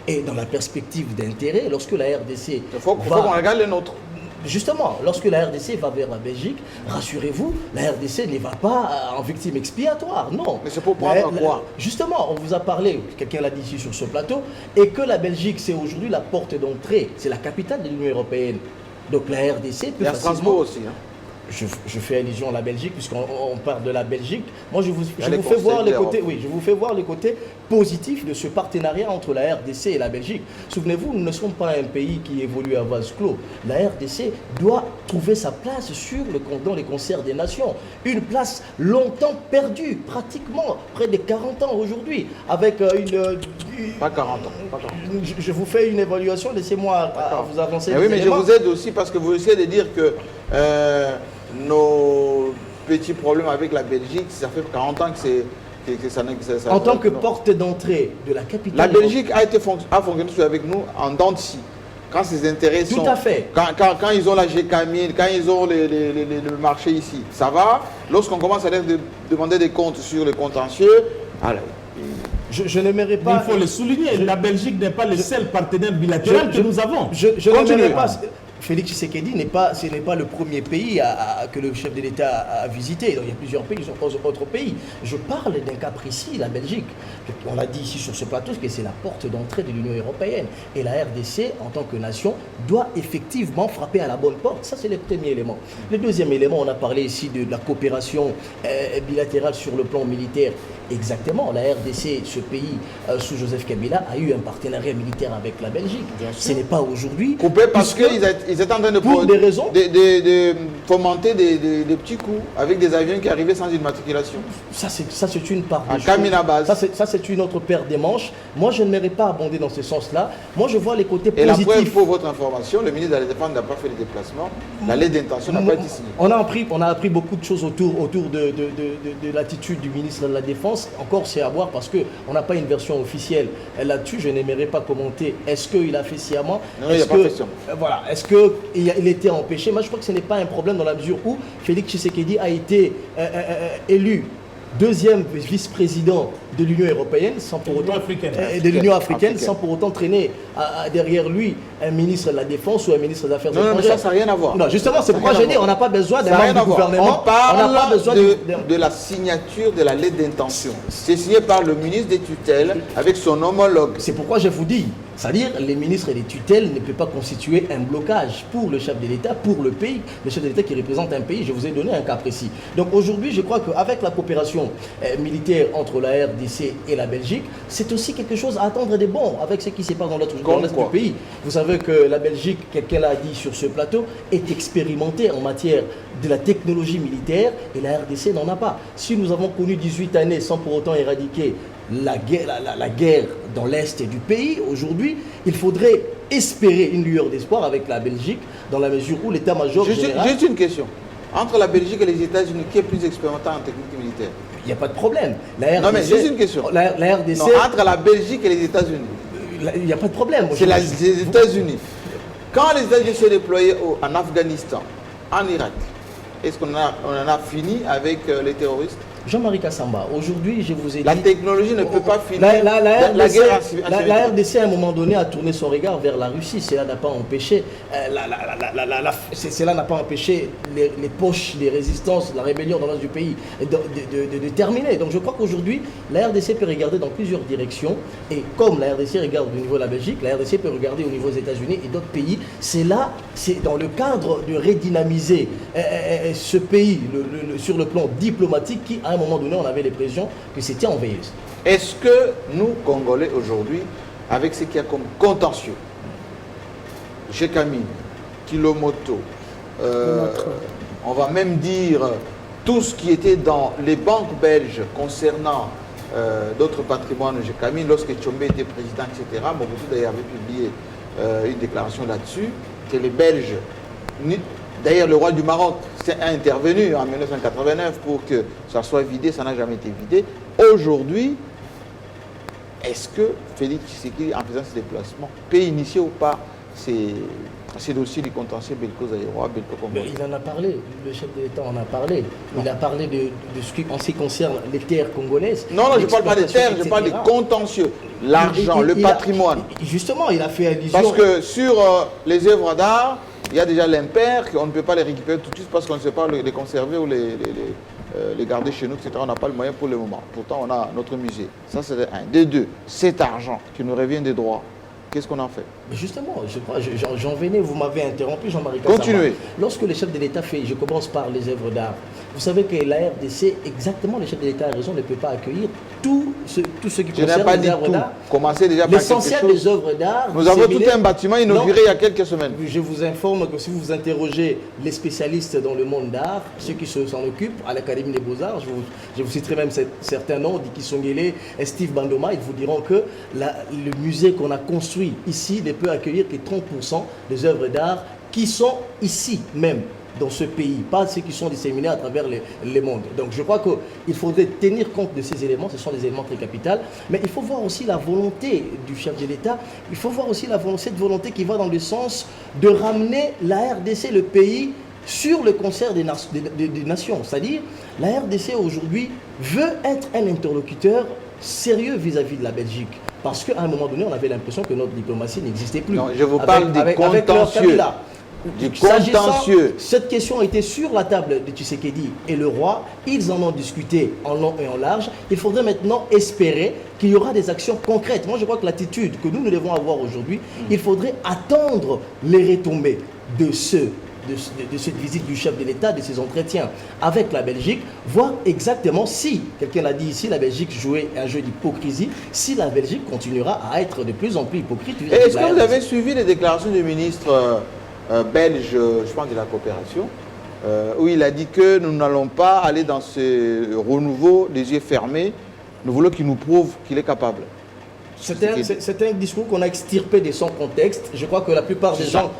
Et dans la perspective d'intérêt, lorsque la RDC... Il faut qu'on regarde les nôtres. Justement, lorsque la RDC va vers la Belgique, rassurez-vous, la RDC ne va pas en victime expiatoire, non. Mais c'est pour prendre quoi? Justement, on vous a parlé, quelqu'un l'a dit ici sur ce plateau, et que la Belgique, c'est aujourd'hui la porte d'entrée, c'est la capitale de l'Union européenne. Donc la RDC peut facilement... Strasbourg aussi, hein. Je fais allusion à la Belgique, puisqu'on parle de la Belgique. Moi, je vous fais voir les côtés, je vous fais voir les côtés positifs de ce partenariat entre la RDC et la Belgique. Souvenez-vous, nous ne sommes pas un pays qui évolue à vase clos. La RDC doit trouver sa place dans les concerts des nations. Une place longtemps perdue, pratiquement près de 40 ans aujourd'hui, avec Pas 40 ans. Je vous fais une évaluation, laissez-moi vous avancer. Oui, mais je vous aide aussi parce que vous essayez de dire que nos petits problèmes avec la Belgique, ça fait 40 ans que ça n'existe pas. En tant que porte d'entrée de la capitale... La Belgique a fonctionné avec nous en dents de scie. Quand ses intérêts sont... Tout à fait. Quand ils ont la GCAMIL, quand ils ont le marché ici, ça va. Lorsqu'on commence à leur demander des comptes sur les contentieux, alors... Je n'aimerais pas... Mais il faut le souligner, la Belgique n'est pas le seul partenaire bilatéral que nous avons. Je n'aimerais pas... Félix Tshisekedi ce n'est pas le premier pays que le chef de l'État a visité. Donc, il y a plusieurs pays, ils sont autres pays. Je parle d'un cas précis, la Belgique. On l'a dit ici sur ce plateau que c'est la porte d'entrée de l'Union européenne. Et la RDC, en tant que nation, doit effectivement frapper à la bonne porte. Ça, c'est le premier élément. Le deuxième élément, on a parlé ici de la coopération bilatérale sur le plan militaire. Exactement, la RDC, ce pays sous Joseph Kabila, a eu un partenariat militaire avec la Belgique. Ce n'est pas aujourd'hui. Coupé parce qu'ils étaient en train de, pour des raisons, de fomenter des petits coups avec des avions qui arrivaient sans immatriculation. Ça, c'est une part des choses. Ça, c'est une autre paire des manches. Moi, je ne m'aimerais pas abonder dans ce sens-là. Moi, je vois les côtés positifs. Et la preuve, pour votre information, le ministre de la Défense n'a pas fait les déplacements. La lettre d'intention n'a pas été signée. On a appris beaucoup de choses autour de l'attitude du ministre de la Défense. Encore, c'est à voir parce qu'on n'a pas une version officielle là-dessus. Je n'aimerais pas commenter. Est-ce qu'il a fait sciemment? Non, il n'y a pas de question. Voilà. Est-ce qu'il était empêché? Moi, je crois que ce n'est pas un problème dans la mesure où Félix Tshisekedi a été élu deuxième vice-président de l'Union européenne sans pour autant de l'Union africaine sans pour autant traîner derrière lui un ministre de la Défense ou un ministre des Affaires étrangères. Non, mais ça n'a rien à voir. Non, justement, c'est pourquoi j'ai dit on n'a pas besoin d'un membre du gouvernement. On parle de la signature de la lettre d'intention. C'est signé par le ministre des tutelles avec son homologue. C'est pourquoi je vous dis, c'est-à-dire les ministres et les tutelles ne peuvent pas constituer un blocage pour le chef de l'État, pour le pays, le chef de l'État qui représente un pays. Je vous ai donné un cas précis. Donc aujourd'hui, je crois qu'avec la coopération militaire entre la RDC et la Belgique, c'est aussi quelque chose à attendre des bons avec ce qui se passe dans l'est du pays. Vous savez que la Belgique, quelqu'un l'a dit sur ce plateau, est expérimentée en matière de la technologie militaire et la RDC n'en a pas. Si nous avons connu 18 années sans pour autant éradiquer la guerre dans l'est du pays, aujourd'hui, il faudrait espérer une lueur d'espoir avec la Belgique dans la mesure où l'état-major général... Juste une question. Entre la Belgique et les États-Unis, qui est plus expérimenté en technique militaire? Il n'y a pas de problème. Non, mais juste une question. La RDC... Non, entre la Belgique et les États-Unis. Il n'y a pas de problème. C'est les États-Unis. Quand les États-Unis se déployaient en Afghanistan, en Irak, est-ce qu'on en a fini avec les terroristes? Jean-Marie Kassamba, aujourd'hui, je vous ai dit... La technologie ne peut pas finir la guerre. La RDC, à un moment donné, a tourné son regard vers la Russie. Cela n'a pas empêché, les poches, les résistances, la rébellion dans l'est du pays de terminer. Donc je crois qu'aujourd'hui, la RDC peut regarder dans plusieurs directions. Et comme la RDC regarde au niveau de la Belgique, la RDC peut regarder au niveau des États-Unis et d'autres pays. C'est dans le cadre de redynamiser ce pays sur le plan diplomatique qui, à un moment donné, on avait l'impression que c'était en veilleuse. Est-ce que nous, Congolais, aujourd'hui, avec ce qu'il y a comme contentieux, Gécamine, Kilomoto, on va même dire tout ce qui était dans les banques belges concernant d'autres patrimoines de Gécamine, lorsque Tchombe était président, etc., Mobutu d'ailleurs avait publié une déclaration là-dessus, que les Belges... D'ailleurs, le roi du Maroc a intervenu en 1989 pour que ça soit vidé, ça n'a jamais été vidé. Aujourd'hui, est-ce que Félix Tshisekedi, en faisant ce déplacement, peut initier ou pas ces dossiers du contentieux belco-zaïrois, belco-congolais? Il en a parlé, le chef de l'État en a parlé. Il a parlé de ce qui, en ce qui concerne les terres congolaises. Non, je ne parle pas des terres, je parle des contentieux, l'argent, le patrimoine. Justement, il a fait allusion... Parce que sur les œuvres d'art, il y a déjà l'impair, qu'on ne peut pas les récupérer tout de suite parce qu'on ne sait pas les conserver ou les garder chez nous, etc. On n'a pas le moyen pour le moment. Pourtant, on a notre musée. Ça, c'est un. Des deux, cet argent qui nous revient des droits, qu'est-ce qu'on en fait? Mais justement, j'en venais, vous m'avez interrompu, Jean-Marie Kassamba. Continuez. Lorsque le chef de l'État fait, je commence par les œuvres d'art, vous savez que la RDC, exactement, le chef de l'État a raison, ne peut pas accueillir tout ce qui concerne les œuvres d'art. Commencez déjà par quelque chose. L'essentiel des œuvres d'art... Nous avons tout un bâtiment inauguré il y a quelques semaines. Je vous informe que si vous interrogez les spécialistes dans le monde d'art, ceux qui s'en occupent à l'Académie des Beaux-Arts, je vous citerai même certains noms, Diki Songele, Steve Bandoma, ils vous diront que le musée qu'on a construit ici ne peut accueillir que 30% des œuvres d'art qui sont ici même, dans ce pays, pas ceux qui sont disséminés à travers les mondes. Donc je crois qu'il faudrait tenir compte de ces éléments, ce sont des éléments très capitaux, mais il faut voir aussi la volonté du chef de l'État, il faut voir aussi cette volonté qui va dans le sens de ramener la RDC, le pays, sur le concert des nations. C'est-à-dire, la RDC aujourd'hui veut être un interlocuteur sérieux vis-à-vis de la Belgique. Parce qu'à un moment donné, on avait l'impression que notre diplomatie n'existait plus. Non, je vous parle des contentieux. du S'agissant, contentieux. cette question a été sur la table de Tshisekedi et le roi. Ils en ont discuté en long et en large. Il faudrait maintenant espérer qu'il y aura des actions concrètes. Moi, je crois que l'attitude que nous devons avoir aujourd'hui, il faudrait attendre les retombées de cette visite du chef de l'État, de ses entretiens avec la Belgique, voir exactement si, quelqu'un l'a dit ici, la Belgique jouait un jeu d'hypocrisie, si la Belgique continuera à être de plus en plus hypocrite. Est-ce que vous avez suivi les déclarations du ministre belge, je pense de la coopération, où il a dit que nous n'allons pas aller dans ce renouveau des yeux fermés, nous voulons qu'il nous prouve qu'il est capable. C'est un discours qu'on a extirpé de son contexte. Je crois que la plupart des gens,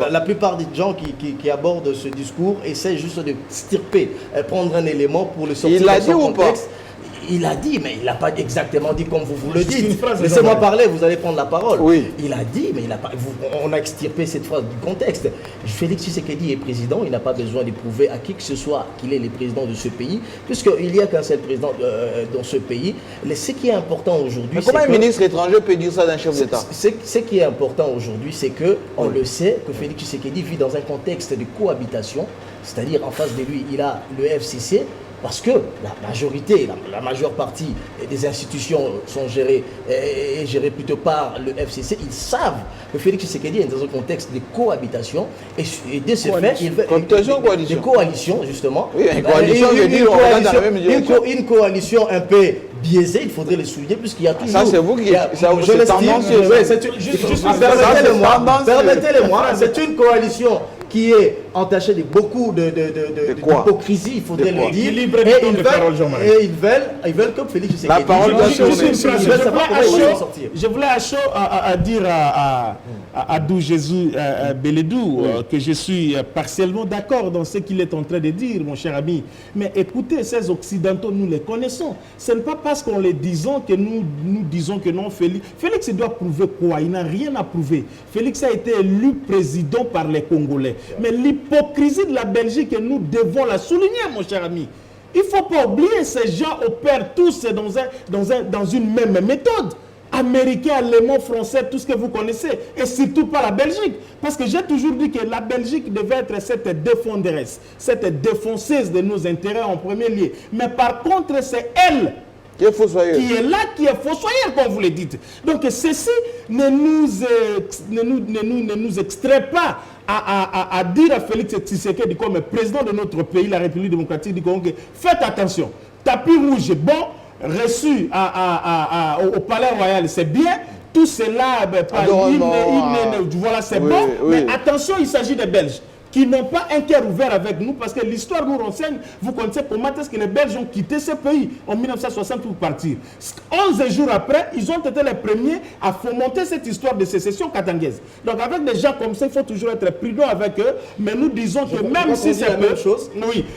la plupart des gens qui abordent ce discours essaient juste de extirper, prendre un élément pour le sortir de son contexte. Il a dit, mais il n'a pas exactement dit comme vous le dites. Laissez-moi parler, vous allez prendre la parole. Oui. Il a dit, mais on a extirpé cette phrase du contexte. Félix Tshisekedi est président, il n'a pas besoin de prouver à qui que ce soit qu'il est le président de ce pays, puisqu'il n'y a qu'un seul président dans ce pays. Ce qui est important aujourd'hui... Mais comment un ministre étranger peut dire ça d'un chef d'État? Ce qui est important aujourd'hui, c'est qu'on le sait, que Félix Tshisekedi vit dans un contexte de cohabitation, c'est-à-dire en face de lui, il a le FCC, parce que la majorité, la majeure partie des institutions sont gérées plutôt par le FCC. Ils savent que Félix Tshisekedi est dans un contexte de cohabitation et de ce fait, il veut des coalitions, justement. Oui, une coalition, une coalition un peu biaisé, il faudrait le souligner, puisqu'il y a toujours... Ça, c'est vous qui... C'est tendancieux. Permettez-le-moi, c'est une coalition qui est entachée de beaucoup d'hypocrisie, il faudrait le dire. Et ils veulent que Félix Tshisekedi... La parole doit Je voulais à chaud à dire à Dou Jésus Beledou que je suis partiellement d'accord dans ce qu'il est en train de dire, mon cher ami. Mais écoutez, ces Occidentaux, nous les connaissons. Ce n'est pas parce qu'on les disons que nous disons que non, Félix. Félix doit prouver quoi? Il n'a rien à prouver. Félix a été élu président par les Congolais. Mais l'hypocrisie de la Belgique, nous devons la souligner, mon cher ami. Il ne faut pas oublier, ces gens opèrent tous dans une même méthode. Américains, Allemands, Français, tout ce que vous connaissez, et surtout pas la Belgique. Parce que j'ai toujours dit que la Belgique devait être cette défenderesse, cette défonceuse de nos intérêts en premier lieu. Mais par contre, c'est elle qui est là, qui est fossoyeur, comme vous le dites. Donc ceci ne nous extrait pas à dire à Félix Tshisekedi comme président de notre pays, la République démocratique du Congo, faites attention, tapis rouge, bon, reçu au Palais Royal, c'est bien. Tout cela, voilà, c'est bon. Mais attention, il s'agit des Belges qui n'ont pas un cœur ouvert avec nous, parce que l'histoire nous renseigne, vous connaissez comment est-ce que les Belges ont quitté ce pays en 1960 pour partir. 11 jours après, ils ont été les premiers à fomenter cette histoire de sécession katangaise. Donc avec des gens comme ça, il faut toujours être prudent avec eux, mais nous disons que même si c'est peu,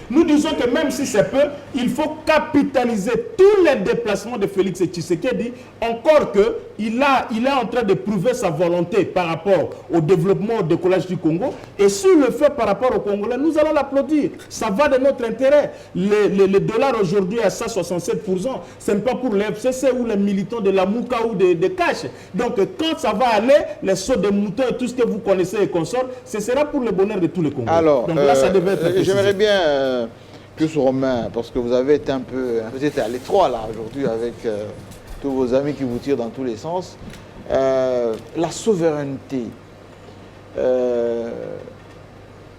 nous disons que même si c'est peu, il faut capitaliser tous les déplacements de Félix Tshisekedi, encore que il est en train de prouver sa volonté par rapport au développement, au décollage du Congo, et sur le fait par rapport aux Congolais, nous allons l'applaudir. Ça va de notre intérêt. Le dollar aujourd'hui à 167%, ce n'est pas pour les FCC ou les militants de la Mouka ou de Cash. Donc quand ça va aller, les sauts de moutons et tout ce que vous connaissez et consorts, ce sera pour le bonheur de tous les Congolais. Alors, donc là, ça devait être j'aimerais bien, plus Romain, parce que vous avez été vous êtes à l'étroit là aujourd'hui avec tous vos amis qui vous tirent dans tous les sens. La souveraineté.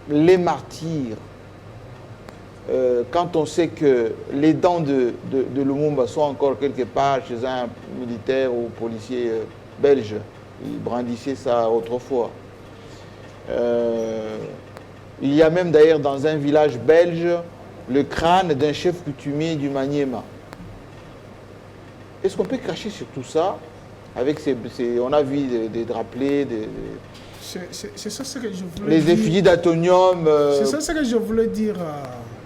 Les martyrs, quand on sait que les dents de Lumumba sont encore quelque part chez un militaire ou policier belge, il brandissait ça autrefois. Il y a même d'ailleurs dans un village belge le crâne d'un chef coutumier du Maniema. Est-ce qu'on peut cracher sur tout ça avec on a vu des drapelés, c'est ça ce que je voulais dire. Les effigies d'Atonium. C'est ça ce que je voulais dire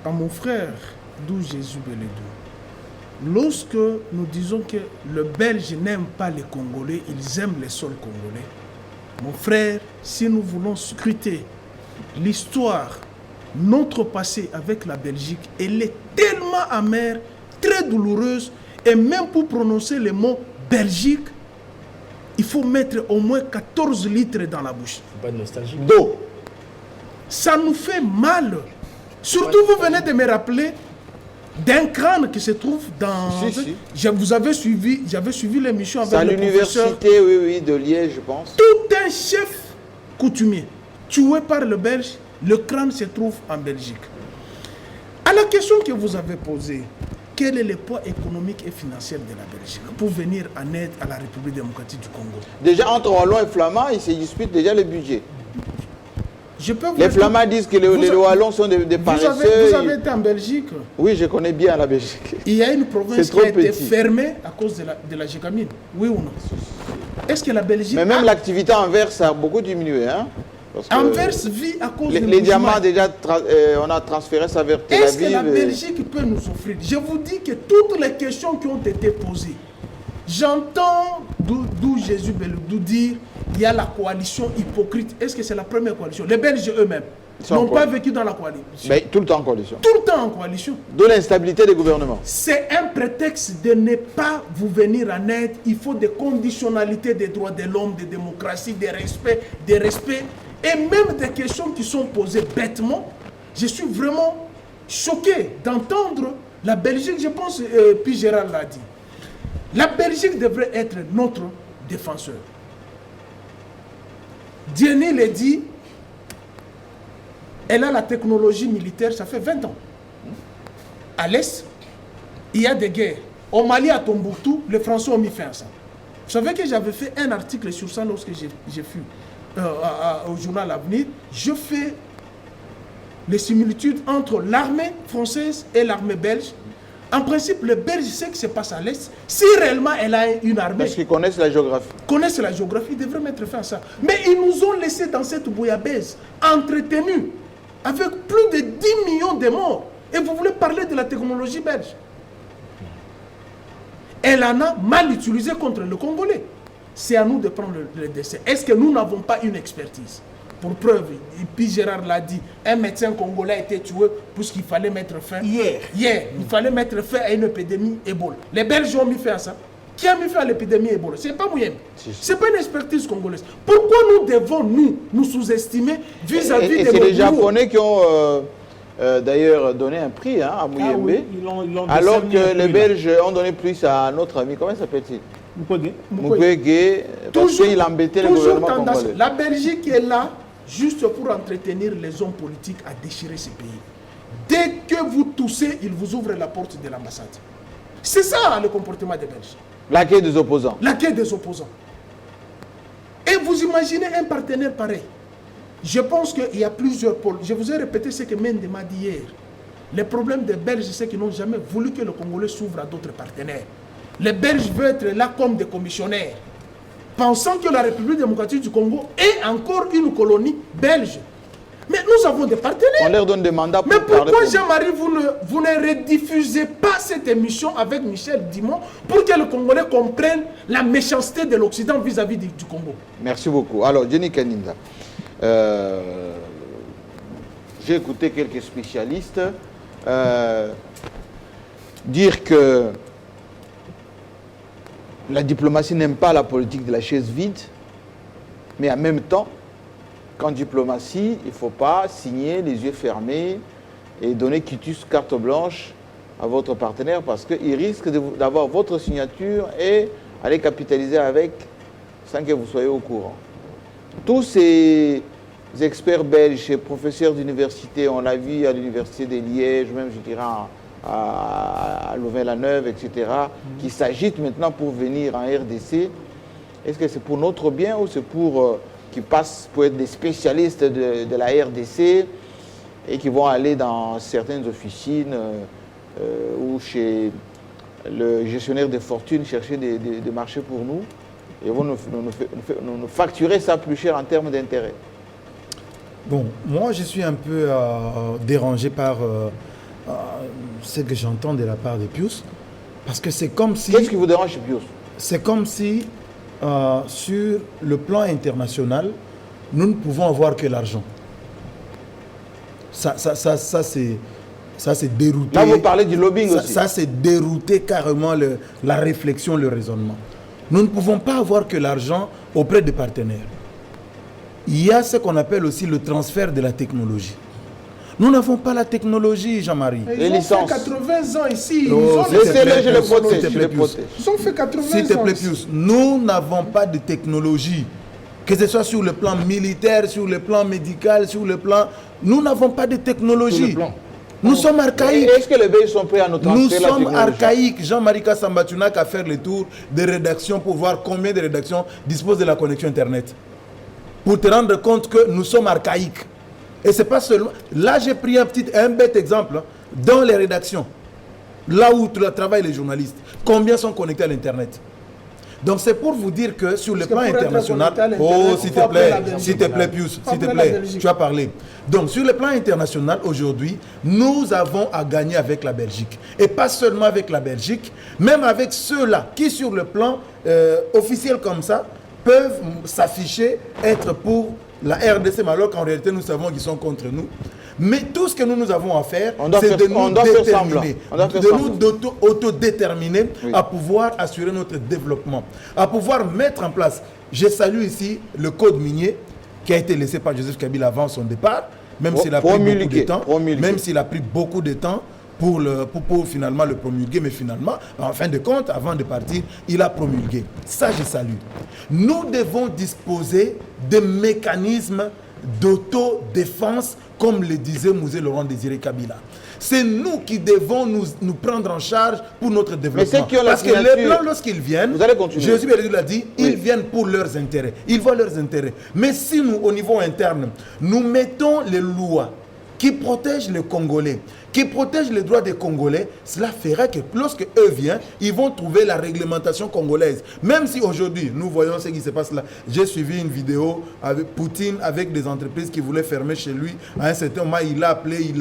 à mon frère, Dou Jésus Beledou. Lorsque nous disons que le Belge n'aime pas les Congolais, ils aiment les sols congolais. Mon frère, si nous voulons scruter l'histoire, notre passé avec la Belgique, elle est tellement amère, très douloureuse, et même pour prononcer le mot Belgique, il faut mettre au moins 14 litres dans la bouche. Pas de nostalgie. D'eau. Ça nous fait mal. Surtout, vous venez de me rappeler d'un crâne qui se trouve dans... J'avais suivi l'émission avec le professeur. C'est à l'université, de Liège, je pense. Tout un chef coutumier tué par le Belge, le crâne se trouve en Belgique. À la question que vous avez posée, quel est le poids économique et financier de la Belgique pour venir en aide à la République démocratique du Congo? Déjà, entre Wallons et Flamands, ils se disputent déjà le budget. Les Flamands disent que les Wallons sont des paresseux. Vous avez été en Belgique? Oui, je connais bien la Belgique. Il y a une province qui a été fermée à cause de la Gécamine. Oui ou non? Est-ce que la Belgique... Mais même l'activité en Anvers a beaucoup diminué. Hein? Anvers vit à cause des les diamants, déjà, on a transféré ça vers Tel Aviv. Est-ce que la Belgique peut nous offrir? Je vous dis que toutes les questions qui ont été posées, j'entends d'où Jésus Belloudou dire il y a la coalition hypocrite. Est-ce que c'est la première coalition? Les Belges eux-mêmes n'ont pas vécu dans la coalition. Mais tout le temps en coalition. Tout le temps en coalition. De l'instabilité des gouvernements. C'est un prétexte de ne pas vous venir en aide. Il faut des conditionnalités des droits de l'homme, de démocratie, des respects. Et même des questions qui sont posées bêtement. Je suis vraiment choqué d'entendre la Belgique, je pense, puis Gérard l'a dit. La Belgique devrait être notre défenseur. Dieny l'a dit, elle a la technologie militaire, ça fait 20 ans. À l'Est, il y a des guerres. Au Mali, à Tombouctou, les Français ont mis fin à ça. Vous savez que j'avais fait un article sur ça lorsque j'ai fui au journal Avenir. Je fais les similitudes entre l'armée française et l'armée belge. En principe, le Belge sait ce qui se passe à l'Est. Si réellement elle a une armée... Parce qu'ils connaissent la géographie. Ils devraient mettre fin à ça. Mais ils nous ont laissé dans cette bouillabaisse, entretenus, avec plus de 10 millions de morts. Et vous voulez parler de la technologie belge? Elle en a mal utilisé contre le Congolais. C'est à nous de prendre le décès. Est-ce que nous n'avons pas une expertise? Pour preuve, et puis Gérard l'a dit, un médecin congolais a été tué puisqu'il fallait mettre fin. Hier, il fallait mettre fin à une épidémie Ebola. Les Belges ont mis fin à ça. Qui a mis fin à l'épidémie Ebola? Ce n'est pas Mouyem. Ce n'est pas une expertise congolaise. Pourquoi nous devons nous sous-estimer vis-à-vis de nos c'est les Japonais qui ont d'ailleurs donné un prix à Mouyembe. Oui, alors que les Belges ont donné plus à notre ami. Comment s'appelle-t-il? Mukwege. Parce qu'il embêtait le gouvernement congolais. La Belgique est là juste pour entretenir les hommes politiques à déchirer ces pays. Dès que vous toussez, ils vous ouvrent la porte de l'ambassade. C'est ça le comportement des Belges. L'accueil des opposants. L'accueil des opposants. Et vous imaginez un partenaire pareil. Je pense qu'il y a plusieurs pôles. Je vous ai répété ce que Mende m'a dit hier. Les problèmes des Belges, c'est qu'ils n'ont jamais voulu que le Congolais s'ouvre à d'autres partenaires. Les Belges veulent être là comme des commissionnaires, pensant que la République démocratique du Congo est encore une colonie belge. Mais nous avons des partenaires. On leur donne des mandats pour Mais pourquoi, Jean-Marie, vous ne rediffusez pas cette émission avec Michel Dimon pour que le Congolais comprenne la méchanceté de l'Occident vis-à-vis du Congo? Merci beaucoup. Alors, Jenny Kaninda, j'ai écouté quelques spécialistes dire que la diplomatie n'aime pas la politique de la chaise vide, mais en même temps, qu'en diplomatie, il ne faut pas signer les yeux fermés et donner quitus carte blanche à votre partenaire parce qu'il risque d'avoir votre signature et aller capitaliser avec sans que vous soyez au courant. Tous ces experts belges, ces professeurs d'université, on l'a vu à l'université de Liège, même je dirais à Louvain-la-Neuve, etc., qui s'agitent maintenant pour venir en RDC. Est-ce que c'est pour notre bien ou c'est pour qui passent pour être des spécialistes de la RDC et qui vont aller dans certaines officines ou chez le gestionnaire des fortunes chercher des marchés pour nous et vont nous facturer ça plus cher en termes d'intérêt? Bon, moi je suis un peu dérangé par ce que j'entends de la part de Pius, parce que c'est comme si... Qu'est-ce qui vous dérange chez Pius? C'est comme si, sur le plan international, nous ne pouvons avoir que l'argent. Ça c'est dérouté. Là, vous parlez du lobbying aussi. Ça c'est dérouté carrément la réflexion, le raisonnement. Nous ne pouvons pas avoir que l'argent auprès des partenaires. il y a ce qu'on appelle aussi le transfert de la technologie. Nous n'avons pas la technologie, Jean-Marie. Ils ont fait 80 ans ici. Laissez-les, je les protège. Ils ont fait 80 ans. S'il te plaît, Pius, nous n'avons pas de technologie. Que ce soit sur le plan militaire, sur le plan médical, sur le plan... Nous n'avons pas de technologie. Nous sommes archaïques. Est-ce que les Belges sont prêts à nous transférer la technologie? Nous sommes archaïques. Jean-Marie Kassamba, tu n'as qu'à faire le tour des rédactions pour voir combien de rédactions disposent de la connexion Internet. Pour te rendre compte que nous sommes archaïques. Et c'est pas seulement... Là, j'ai pris un bête exemple. Hein, dans les rédactions, là où travaillent les journalistes, combien sont connectés à l'Internet? Donc c'est pour vous dire que sur le plan international... Oh, s'il te plaît, Pius, s'il te plaît, tu as parlé. Donc sur le plan international, aujourd'hui, nous avons à gagner avec la Belgique. Et pas seulement avec la Belgique, même avec ceux-là qui sur le plan officiel comme ça, peuvent s'afficher être pour la RDC, alors qu'en réalité nous savons qu'ils sont contre nous. Mais tout ce que nous avons à faire, c'est de nous déterminer, de nous autodéterminer à pouvoir assurer notre développement, à pouvoir mettre en place. Je salue ici le code minier qui a été laissé par Joseph Kabila avant son départ, même s'il a pris beaucoup de temps, même s'il a pris beaucoup de temps pour finalement le promulguer, mais finalement, en fin de compte, avant de partir, il a promulgué. Ça, je salue. Nous devons disposer de mécanismes d'autodéfense, comme le disait Mouzé Laurent Désiré Kabila. C'est nous qui devons nous prendre en charge pour notre développement. Parce que les Blancs, lorsqu'ils viennent, Jésus l'a dit, ils viennent pour leurs intérêts. Ils voient leurs intérêts. Mais si nous, au niveau interne, nous mettons les lois qui protègent les Congolais, qui protègent les droits des Congolais, cela fera que lorsque eux viennent, ils vont trouver la réglementation congolaise. Même si aujourd'hui, nous voyons ce qui se passe là. J'ai suivi une vidéo avec Poutine, avec des entreprises qui voulaient fermer chez lui. À un certain moment, il l'a appelé,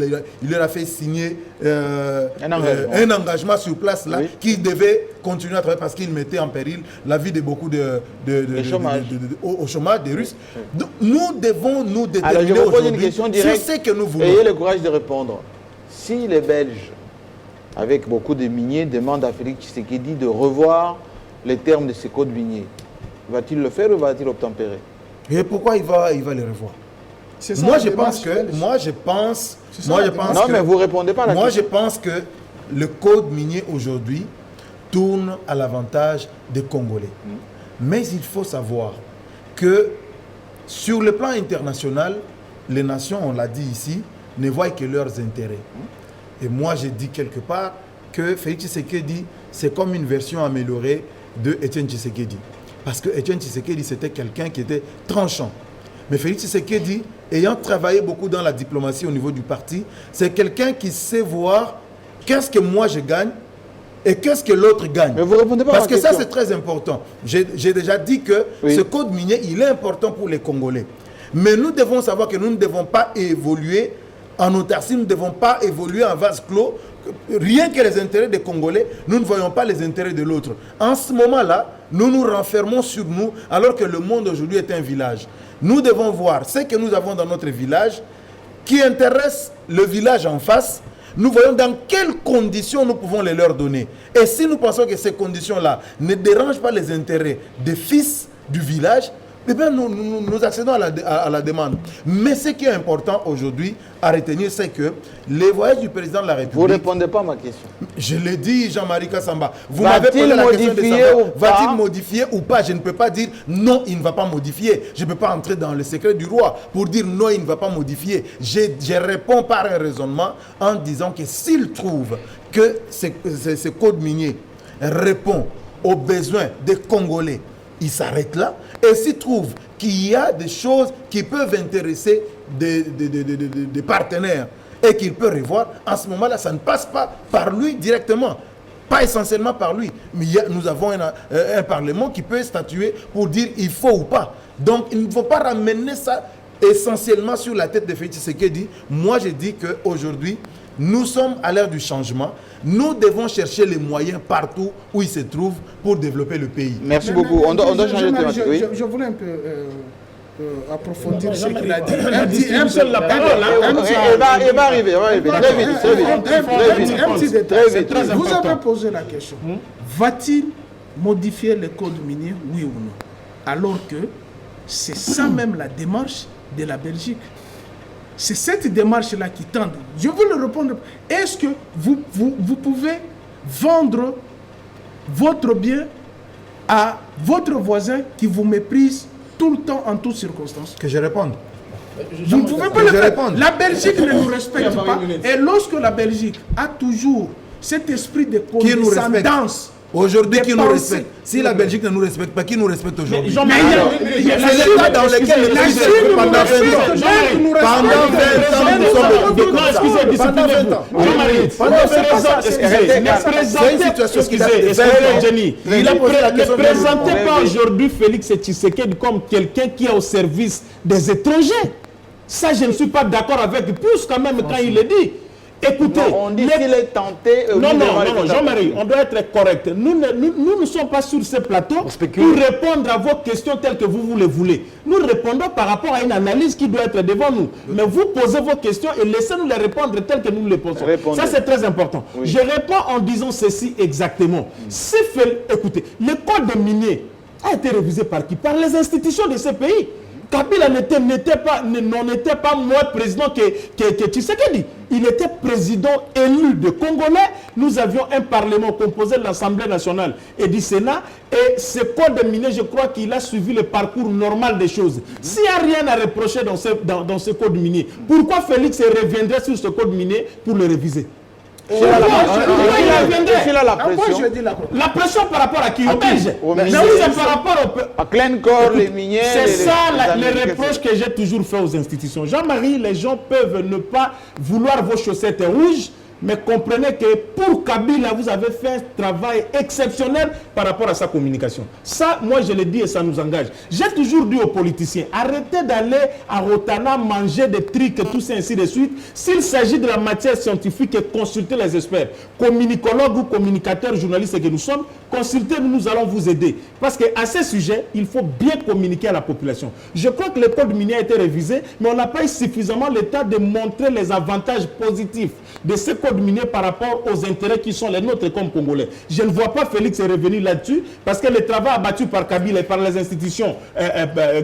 il leur a fait signer un engagement sur place là, qui devait continuer à travailler parce qu'il mettait en péril la vie de beaucoup au chômage des Russes. Donc, nous devons nous déterminer aujourd'hui sur ce que nous voulons. Ayez le courage de répondre. Si les Belges, avec beaucoup de miniers, demandent à Félix Tshisekedi de revoir les termes de ces codes miniers, va-t-il le faire ou va-t-il obtempérer? Et pourquoi il va les revoir? Moi, je pense mais vous ne répondez pas à la question. Moi, je pense que le code minier aujourd'hui tourne à l'avantage des Congolais. Mais il faut savoir que sur le plan international, les nations, on l'a dit ici, ne voient que leurs intérêts. Et moi, j'ai dit quelque part que Félix Tshisekedi, c'est comme une version améliorée de Étienne Tshisekedi. Parce que Étienne Tshisekedi, c'était quelqu'un qui était tranchant. Mais Félix Tshisekedi, ayant travaillé beaucoup dans la diplomatie au niveau du parti, c'est quelqu'un qui sait voir qu'est-ce que moi je gagne et qu'est-ce que l'autre gagne. Mais vous répondez pas à ma question. Parce que ça, c'est très important. J'ai déjà dit que ce code minier, il est important pour les Congolais. Mais nous devons savoir que nous ne devons pas évoluer en autarcie, nous ne devons pas évoluer en vase clos. Rien que les intérêts des Congolais, nous ne voyons pas les intérêts de l'autre. En ce moment-là, nous nous renfermons sur nous alors que le monde aujourd'hui est un village. Nous devons voir ce que nous avons dans notre village qui intéresse le village en face. Nous voyons dans quelles conditions nous pouvons les leur donner. Et si nous pensons que ces conditions-là ne dérangent pas les intérêts des fils du village, eh bien, nous accédons à la demande. Mais ce qui est important aujourd'hui à retenir, c'est que les voyages du président de la République... Vous ne répondez pas à ma question. Je l'ai dit, Jean-Marie Kassamba. Vous m'avez posé la question de savoir, va-t-il modifier ou pas? Je ne peux pas dire non, il ne va pas modifier. Je ne peux pas entrer dans le secret du roi pour dire non, il ne va pas modifier. Je réponds par un raisonnement en disant que s'il trouve que ce code minier répond aux besoins des Congolais, il s'arrête là. Et s'il trouve qu'il y a des choses qui peuvent intéresser des partenaires et qu'il peut revoir, en ce moment-là, ça ne passe pas par lui directement. Pas essentiellement par lui. Mais nous avons un Parlement qui peut statuer pour dire il faut ou pas. Donc, il ne faut pas ramener ça essentiellement sur la tête de Félix Tshisekedi. Moi, je dis qu'aujourd'hui, nous sommes à l'ère du changement. Nous devons chercher les moyens partout où ils se trouvent pour développer le pays. Merci beaucoup. On doit changer de thématique. Je voulais un peu approfondir ce qu'il a dit. Il va arriver. Très vite. Vous avez posé la question. Va-t-il modifier le code minier, oui ou non? Alors que c'est ça même la démarche de la Belgique. C'est cette démarche-là qui tend. Je veux le répondre. Est-ce que vous pouvez vendre votre bien à votre voisin qui vous méprise tout le temps, en toutes circonstances? Que je réponde. Vous ne pouvez pas le faire. La Belgique ne nous respecte pas. Et lorsque la Belgique a toujours cet esprit de condescendance, aujourd'hui, qui nous respecte? Si la Belgique ne nous respecte pas, qui nous respecte aujourd'hui? Il y a l'État dans lequel la Chine pendant 20 ans, nous sommes ne présentez pas aujourd'hui Félix Tshisekedi comme quelqu'un qui est au service des étrangers. Ça, je ne suis pas d'accord avec Pius quand même quand il le dit. Écoutez, non, on dit qu'il est tenté. Non, Jean-Marie, on doit être correct. Nous ne sommes pas sur ce plateau pour répondre à vos questions telles que vous les voulez. Nous répondons par rapport à une analyse qui doit être devant nous. Mais vous posez vos questions et laissez-nous les répondre telles que nous les posons. Ça, c'est très important. Oui. Je réponds en disant ceci exactement. Écoutez, le code minier a été révisé par qui? Par les institutions de ce pays. Kabila n'était pas moins président que Tshisekedi. Il était président élu de Congolais. Nous avions un parlement composé de l'Assemblée nationale et du Sénat. Et ce code minier, je crois qu'il a suivi le parcours normal des choses. S'il n'y a rien à reprocher dans ce code minier, pourquoi Félix reviendrait sur ce code minier pour le réviser? La pression par rapport à qui? Aux Belges. C'est par rapport à Glencore, les miniers. C'est ça les reproches que j'ai toujours fait aux institutions. Jean-Marie, les gens peuvent ne pas vouloir vos chaussettes rouges, mais comprenez que pour Kabila, vous avez fait un travail exceptionnel par rapport à sa communication. Ça, moi, je le dis et ça nous engage. J'ai toujours dit aux politiciens, arrêtez d'aller à Rotana manger des trucs et tout ça, ainsi de suite. S'il s'agit de la matière scientifique, consultez les experts. Communicologues ou communicateurs, journalistes que nous sommes, consultez-nous, nous allons vous aider. Parce qu'à ce sujet, il faut bien communiquer à la population. Je crois que le code minier a été révisé, mais on n'a pas eu suffisamment le temps de montrer les avantages positifs de ce code minier par rapport aux intérêts qui sont les nôtres comme Congolais. Je ne vois pas Félix revenir là-dessus parce que le travail abattu par Kabila et par les institutions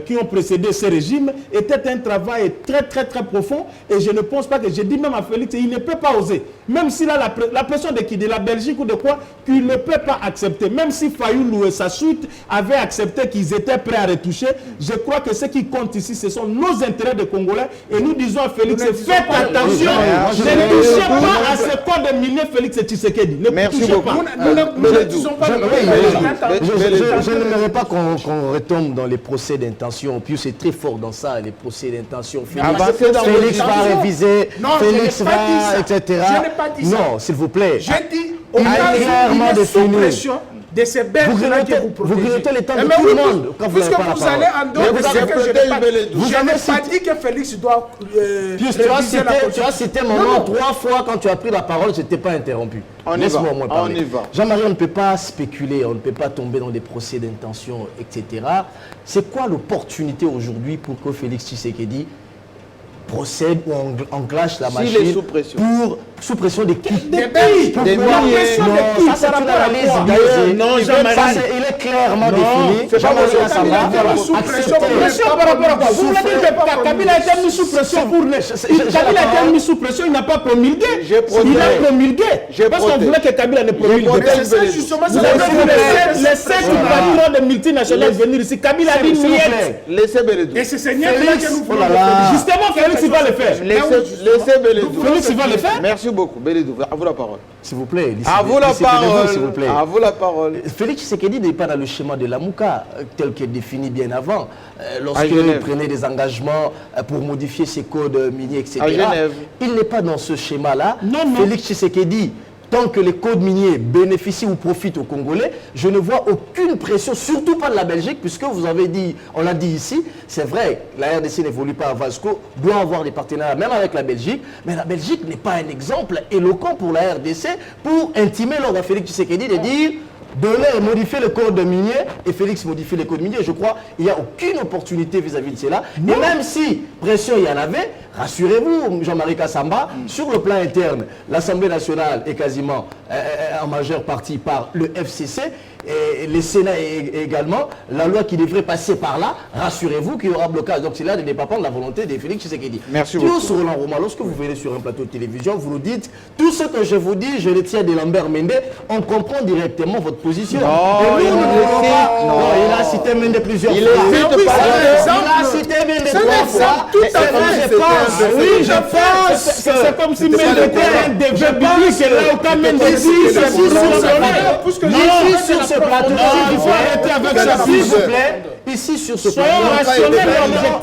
qui ont précédé ce régime était un travail très profond et je ne pense pas que, je dis même à Félix, il ne peut pas oser. Même s'il a la pression de qui? De la Belgique ou de quoi? Qu'il ne peut pas accepter. Même si Fayoulou et sa suite avaient accepté qu'ils étaient prêts à retoucher, je crois que ce qui compte ici, ce sont nos intérêts de Congolais et nous disons à Félix, faites attention, ne touchez pas à ce code minier Félix Tshisekedi. Merci beaucoup. Je n'aimerais pas qu'on retombe dans les procès d'intention. Puis c'est très fort dans ça, les procès d'intention. Félix va réviser, Félix va, etc. Non, s'il vous plaît. J'ai dit, on a sous pression de ces Belges-là que vous protégez. Vous regrettez les temps de tout le monde quand vous n'avez pas la parole. Puisque vous allez en dehors de ce que je n'ai pas dit. Je n'ai pas dit que Félix doit tu as cité mon nom 3 fois quand tu as pris la parole, je ne t'ai pas interrompu. Laisse-moi parler. Jean-Marie, on ne peut pas spéculer, on ne peut pas tomber dans des procès d'intention, etc. C'est quoi l'opportunité aujourd'hui pour que Félix Tshisekedi procède ou enclenche la machine sous pression des qui? Des pays. Des milliers. Non, ça c'est une analyse biaisée. Non, Jean-Marie. Il est clairement défini. Jean-Marie, sous pression par rapport à quoi? Vous voulez dire que Kabila a été mis sous pression pour Kabila a été mis sous pression, il n'a pas promulgué. Il a promulgué. Parce qu'on voulait que Kabila ne promulgue pas. Vous avez les 5 patrons de multinationales venir ici. Kabila a dit niet. Laissez Bélédou. Et c'est ce niet là que nous voulons. Justement, Félix va le faire. Laissez Bélédou. Félix va le faire. Merci beaucoup. Bélédou, à vous la parole. S'il vous plaît. À vous la parole. S'il vous plaît. À vous la parole. Félix Tshisekedi n'est pas dans le schéma de la Mouka, tel qu'il est défini bien avant. Lorsqu'il prenait des engagements pour modifier ses codes miniers, etc. Il n'est pas dans ce schéma-là. Félix Tshisekedi, tant que les codes miniers bénéficient ou profitent aux Congolais, je ne vois aucune pression, surtout pas de la Belgique, puisque vous avez dit, on l'a dit ici, c'est vrai, la RDC n'évolue pas à Vasco, doit avoir des partenariats même avec la Belgique, mais la Belgique n'est pas un exemple éloquent pour la RDC pour intimer l'ordre à Félix Tshisekedi de dire donner et modifier le code minier et Félix modifie le code minier. Je crois qu'il n'y a aucune opportunité vis-à-vis de cela. Et même si pression il y en avait, rassurez-vous, Jean-Marie Kassamba, sur le plan interne, l'Assemblée nationale est quasiment en majeure partie par le FCC. le Sénat également, la loi qui devrait passer par là, rassurez-vous qu'il y aura blocage. Donc cela ne dépend pas de la volonté de Félix Tshisekedi. Merci beaucoup. Sur Roland Roman, lorsque vous venez sur un plateau de télévision, vous nous dites, tout ce que je vous dis, je le tiens de Lambert Mende, on comprend directement votre position. Non, Et nous, nous ne voulons pas... Non, il a cité Mende plusieurs fois. Il a cité Mende trois fois. Je pense, oui, je pense. C'est comme si Mende était un débat biblique et là, aucun Mende ici sur ce plateau, il faut arrêter avec ça, s'il vous plaît. Ici sur ce plateau,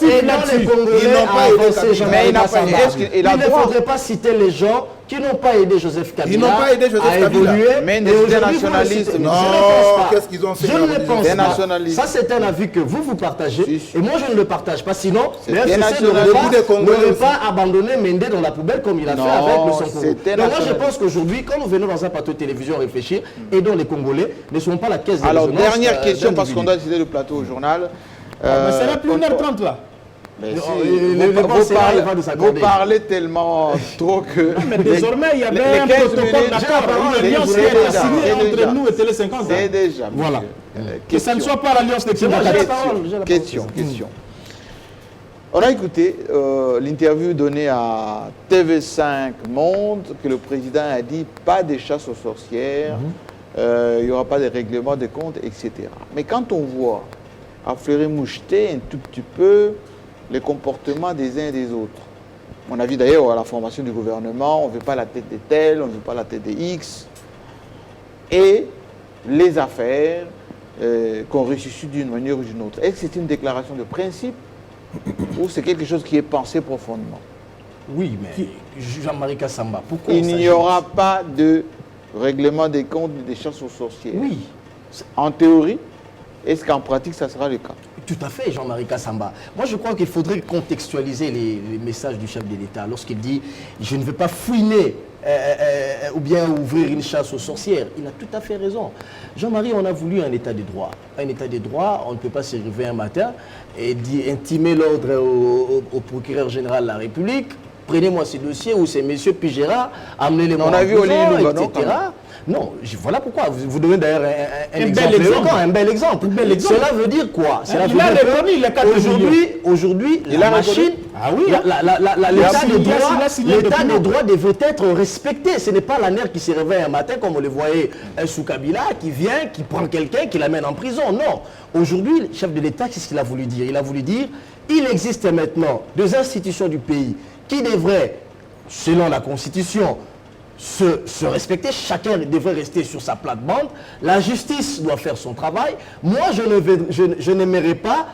et dans les Congolais à avancer Jean-Marie Kassamba. Il ne faudrait pas citer les gens qui n'ont pas aidé Joseph Kabila. Ils n'ont pas aidé Joseph Kabila. Mais des nationalistes. Non, qu'est-ce qu'ils ont fait? Je ne le pense Des pas. nationalistes. Ça, c'est un avis que vous partagez. Et moi, je ne le partage pas. Sinon, des nationalistes. n'aurait pas abandonné Mende dans la poubelle comme il a fait avec le Sankoro. c'était Donc moi, je nationaliste. pense qu'aujourd'hui, quand nous venons dans un plateau de télévision réfléchir, aidons les Congolais, ne sont pas la caisse de Alors, résonance, dernière question, parce qu'on d'individus. doit décider le plateau au journal. Mais c'est la plus 1h30 là. Mais Non, si, le vous, débat, c'est là, il va nous vous accorder. parlez tellement trop que... Mais désormais, il y avait un 15 protocole minutes, d'accord, c'est une alliance qui déjà, a été c'est signée déjà. entre nous et Télé 50. C'est déjà. Voilà. monsieur. Que ça ne Question. soit pas l'alliance des moi, j'ai la parole, j'ai la parole. Question. On a écouté l'interview donnée à TV5 Monde que le président a dit pas de chasse aux sorcières, il n'y aura pas de règlement de comptes, etc. Mais quand on voit à fleurir-moucheter un tout petit peu les comportements des uns et des autres, on a vu d'ailleurs à la formation du gouvernement, on ne veut pas la tête de tel, on ne veut pas la tête de X, et les affaires qu'on ressuscite d'une manière ou d'une autre. Est-ce que c'est une déclaration de principe ou c'est quelque chose qui est pensé profondément? Oui, mais Jean-Marie Kassamba, pourquoi Il n'y aura pas de règlement des comptes des chasses aux sorcières. Oui, En théorie, est-ce qu'en pratique, ça sera le cas? tout à fait, Jean-Marie Kassamba. Moi, je crois qu'il faudrait contextualiser les messages du chef de l'État lorsqu'il dit « je ne veux pas fouiner ou bien ouvrir une chasse aux sorcières ». Il a tout à fait raison. Jean-Marie, on a voulu un état de droit. Un état de droit, on ne peut pas se réveiller un matin et intimer l'ordre au procureur général de la République. Prenez-moi ces dossiers ou ces messieurs Pigera, amenez-les-moi On a en vu prison, Olivier Lunga, non, etc. quand même. Non, voilà pourquoi. Vous donnez d'ailleurs un bel exemple exemple. éloquent, un bel exemple. Cela veut dire quoi? Cela Il veut a dire que reconnu les 4 millions. Aujourd'hui, Il la a machine, Ah oui, l'état il de a signé le droit, document. des droits devait être respecté. Ce n'est pas la NER qui se réveille un matin, comme on le voyait sous Kabila, qui vient, qui prend quelqu'un, qui l'amène en prison. Non. Aujourd'hui, le chef de l'État, qu'est-ce qu'il a voulu dire? Il a voulu dire, il existe maintenant deux institutions du pays qui devraient, selon la Constitution, se respecter, chacun devrait rester sur sa plate-bande, la justice doit faire son travail. Moi, je n'aimerais pas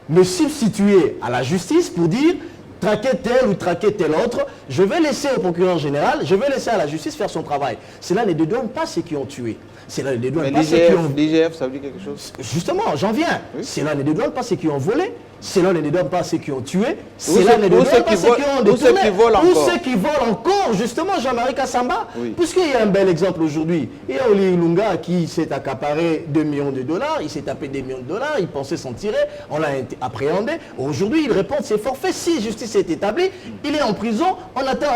me substituer à la justice pour dire traquer tel ou traquer tel autre, je vais laisser au procureur général, je vais laisser à la justice faire son travail. Cela ne dédouane pas ceux qui ont tué. Cela ne dédouane Mais pas ceux qui ont... l'IGF, ça veut dire quelque chose? Justement, j'en viens. Oui. Cela ne dédouane pas ceux qui ont volé. Cela ne dédouane pas ceux qui ont tué. Ou Cela ceux- ne ou dédouane ceux pas qui ceux qui volent- ont ou ceux détourné. qui volent Ou encore. ceux qui volent encore, justement, Jean-Marie Kassamba. Oui. Puisqu'il y a un bel exemple aujourd'hui. Il y a Oli Lunga qui s'est accaparé 2 millions de dollars. Il s'est tapé 2 millions de dollars. Il pensait s'en tirer. On l'a appréhendé. Aujourd'hui, il répond de ses forfaits. Si justice est établie, il est en prison. On attend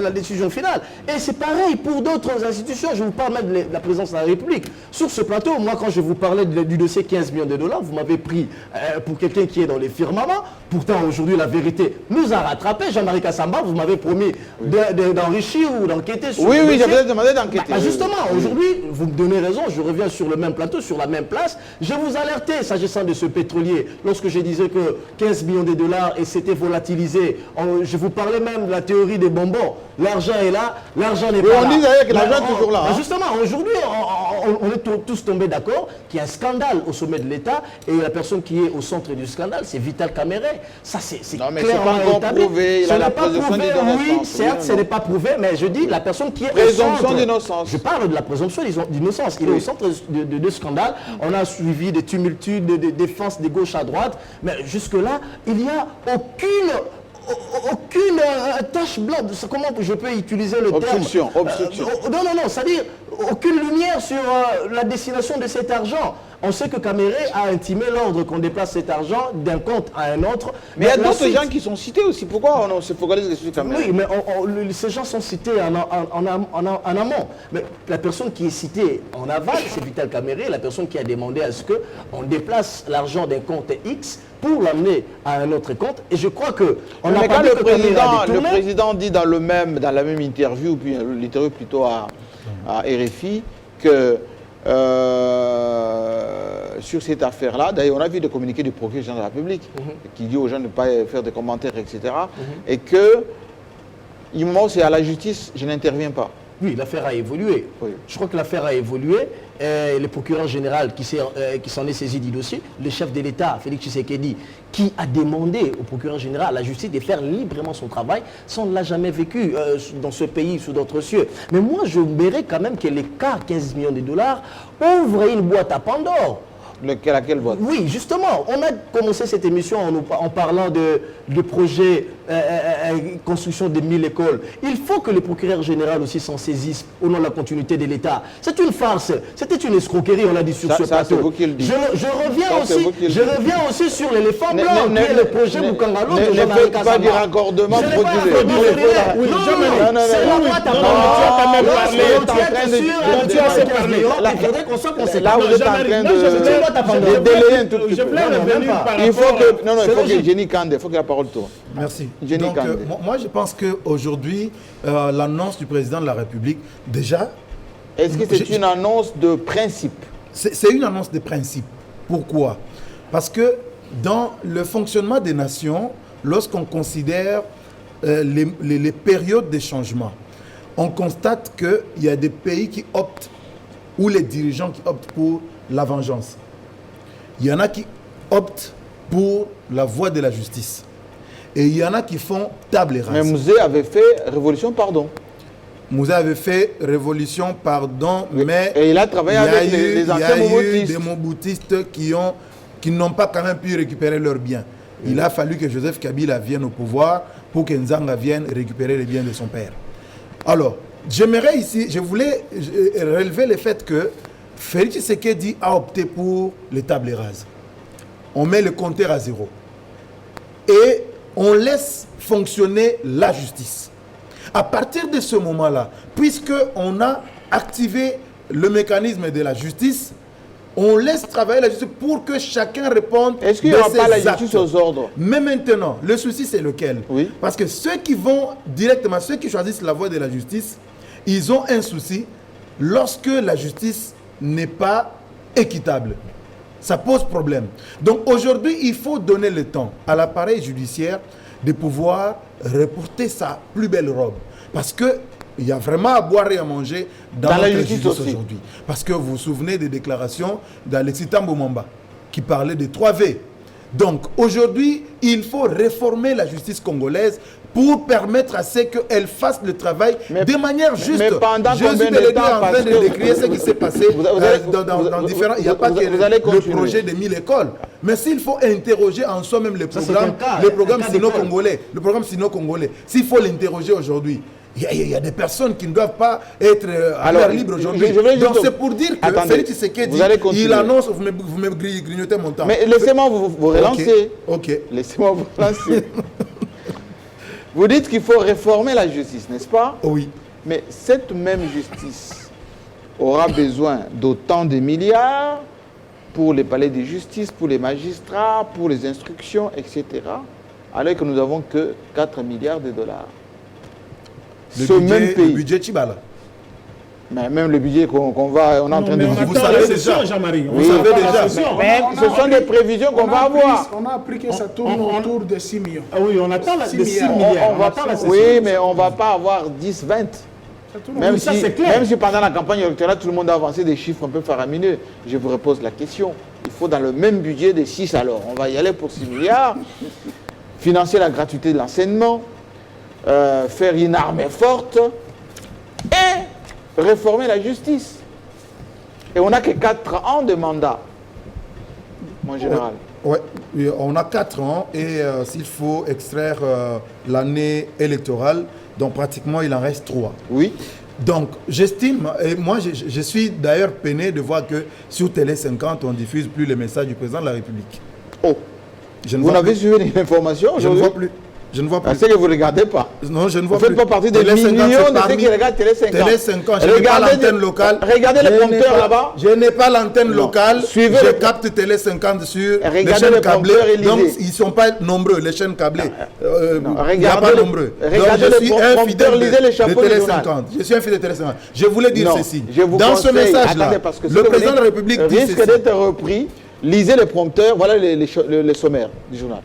la décision finale. Et c'est pareil pour d'autres institutions. Je vous parle même de la présidence de la République. Sur ce plateau, moi, quand je vous parlais du dossier 15 millions de dollars, vous m'avez pris pour quelqu'un qui est dans les firmaments. Pourtant, aujourd'hui, la vérité nous a rattrapés. Jean-Marie Kassamba, vous m'avez promis d'enrichir ou d'enquêter sur Oui, le oui, dossier. j'avais demandé d'enquêter. Bah, Oui, justement, oui. aujourd'hui, vous me donnez raison, je reviens sur le même plateau, sur la même place. Je vous alertais s'agissant de ce pétrolier, lorsque je disais que 15 millions de dollars et c'était volatilisé. Je vous parlais même de la théorie des bonbons. L'argent est là, l'argent n'est Oui, pas on là. dit d'ailleurs que l'argent Mais est toujours là, hein. Justement, aujourd'hui, on est tous tombés d'accord qu'il y a un scandale au sommet de l'État et la personne qui est au centre du scandale, c'est Vital Kamere. Ça, c'est Non, mais c'est clairement pas encore établi. prouvé, il Ce a la n'est pas présomption prouvé, d'innocence. oui, Oui certes, ou ce non? n'est pas prouvé, mais je dis la personne qui est Présomption au centre. d'innocence. Je parle de la présomption d'innocence. Il est au centre de deux scandales. On a suivi des tumultudes, des défenses de gauche à droite, mais jusque-là, il n'y a aucune tâche blanche. Comment je peux utiliser le Obstruction, terme obstruction. non, c'est-à-dire aucune lumière sur la destination de cet argent. On sait que Caméré a intimé l'ordre qu'on déplace cet argent d'un compte à un autre. Mais il y a d'autres gens qui sont cités aussi. Pourquoi on se focalise sur Caméré? Oui, mais ces gens sont cités en amont. Mais la personne qui est citée en aval, c'est Vital Caméré, la personne qui a demandé à ce qu'on déplace l'argent d'un compte X pour l'amener à un autre compte. Et je crois que... Mais quand le président dit dans la même interview, puis l'interview plutôt à RFI, que sur cette affaire-là, d'ailleurs on a vu des communiqués du procureur général de la République qui dit aux gens de ne pas faire des commentaires, etc. Et que, du moment où c'est à la justice, je n'interviens pas. Oui, l'affaire a évolué. Oui. Je crois que l'affaire a évolué. Le procureur général qui s'en est saisi du dossier, le chef de l'État, Félix Tshisekedi, qui a demandé au procureur général, à la justice, de faire librement son travail, ça on ne l'a jamais vécu dans ce pays, sous d'autres cieux. Mais moi, je verrais quand même que les cas 15 millions de dollars ouvrent une boîte à Pandore. Laquelle boîte? Oui, justement, on a commencé cette émission en parlant de projet construction de 1000 écoles. Il faut que le procureur général aussi s'en saisisse au nom de la continuité de l'État. C'est une farce, c'était une escroquerie, on l'a dit sur ce plateau. C'est vous qui le dites. Je reviens aussi sur l'éléphant blanc, qui est le projet Bukangalo de Jean-Marie Kassamba. Ne faites pas du raccordement frauduleux. Non, c'est la boîte à Pandore. Là, vous êtes en train de délayer un tout petit peu. Il faut que Jenny Kande, il faut que la parole tourne. Merci. Donc, moi, je pense qu'aujourd'hui, l'annonce du président de la République, déjà... Est-ce que c'est une annonce de principe? C'est une annonce de principe. Pourquoi? Parce que dans le fonctionnement des nations, lorsqu'on considère les périodes de changement, on constate qu'il y a des pays qui optent, ou les dirigeants qui optent pour la vengeance. Il y en a qui optent pour la voie de la justice. Et il y en a qui font table rase. Mais Mouzé avait fait révolution pardon. Mouzé avait fait révolution pardon, mais et il a travaillé avec les anciens Mobutistes. Il y a eu des Mobutistes qui n'ont pas quand même pu récupérer leurs biens. Il a fallu que Joseph Kabila vienne au pouvoir pour que Nzanga vienne récupérer les biens de son père. Alors, j'aimerais ici, je voulais relever le fait que Félix Tshisekedi a opté pour les tables rases. On met le compteur à zéro. Et on laisse fonctionner la justice. À partir de ce moment-là, puisqu'on a activé le mécanisme de la justice, on laisse travailler la justice pour que chacun réponde. Est-ce qu'il n'y aura pas la justice aux ordres? Mais maintenant, le souci c'est lequel? Oui. Parce que ceux qui vont directement, ceux qui choisissent la voie de la justice, ils ont un souci lorsque la justice n'est pas équitable. Ça pose problème. Donc aujourd'hui, il faut donner le temps à l'appareil judiciaire de pouvoir reporter sa plus belle robe. Parce qu'il y a vraiment à boire et à manger dans la justice aujourd'hui. Parce que vous vous souvenez des déclarations d'Alexis Thambou Mwamba qui parlait des 3 V. Donc aujourd'hui, il faut réformer la justice congolaise pour permettre à ce qu'elle fasse le travail de manière juste. Mais pendant combien de temps? En train de décrire ce qui s'est passé dans différents... Il n'y a pas que le projet de 1000 écoles. Mais s'il faut interroger en soi-même le programme sino-congolais, s'il faut l'interroger aujourd'hui, il y a des personnes qui ne doivent pas être à l'air libre aujourd'hui. Donc c'est pour dire que Félix Tshisekedi, il annonce, vous me grignotez mon temps. Mais laissez-moi vous relancer. Ok. Laissez-moi vous relancer. Vous dites qu'il faut réformer la justice, n'est-ce pas? Oui. Mais cette même justice aura besoin d'autant de milliards pour les palais de justice, pour les magistrats, pour les instructions, etc. Alors que nous n'avons que 4 milliards de dollars. Le budget Tchibala. Mais même le budget qu'on va, on est en train de... Vous savez déjà, Jean-Marie. Oui, vous savez déjà. Mais ce sont des prévisions qu'on va avoir. On a appris que ça tourne autour de 6 millions. Ah oui, on attend les 6 milliards. Oui, mais on ne va pas avoir 10, 20. Même si pendant la campagne électorale, tout le monde a avancé des chiffres un peu faramineux. Je vous repose la question. Il faut dans le même budget de 6 alors. On va y aller pour 6 milliards. Financer la gratuité de l'enseignement. Faire une armée forte. Et réformer la justice. Et on n'a que 4 ans de mandat, mon général. Oui, on a 4 ans et s'il faut extraire l'année électorale, donc pratiquement il en reste 3. Oui. Donc, j'estime, et moi je suis d'ailleurs peiné de voir que sur Télé 50, on ne diffuse plus les messages du président de la République. Oh, vous n'avez suivi l'information Je ne aujourd'hui? vois plus. Je ne vois plus. C'est que vous ne regardez pas. Non, je ne vois Vous ne plus. faites pas partie des Télé 50, millions c'est de ceux parmi- qui regardent Télé 50. Télé 50, je n'ai pas l'antenne locale. Regardez les Je n'ai prompteurs pas- là-bas. Je n'ai pas l'antenne Non. locale. Suivez Je les- capte Télé 50 sur les Regardez chaînes les câblées. prompteurs et lisez. Donc, ils ne sont pas nombreux, les chaînes câblées. Il n'y a regardez pas les- nombreux. regardez Donc, je les suis un prompteurs, fidèle lisez les de chapeaux Télé du journal. 50. Je suis un fidèle de Télé 50. Je voulais dire Non, ceci. je vous Dans ce conseille, message-là, attendez, parce que ce le que vous président de la dites République dit risque ceci. d'être repris. Lisez les prompteurs, voilà les sommaires du journal.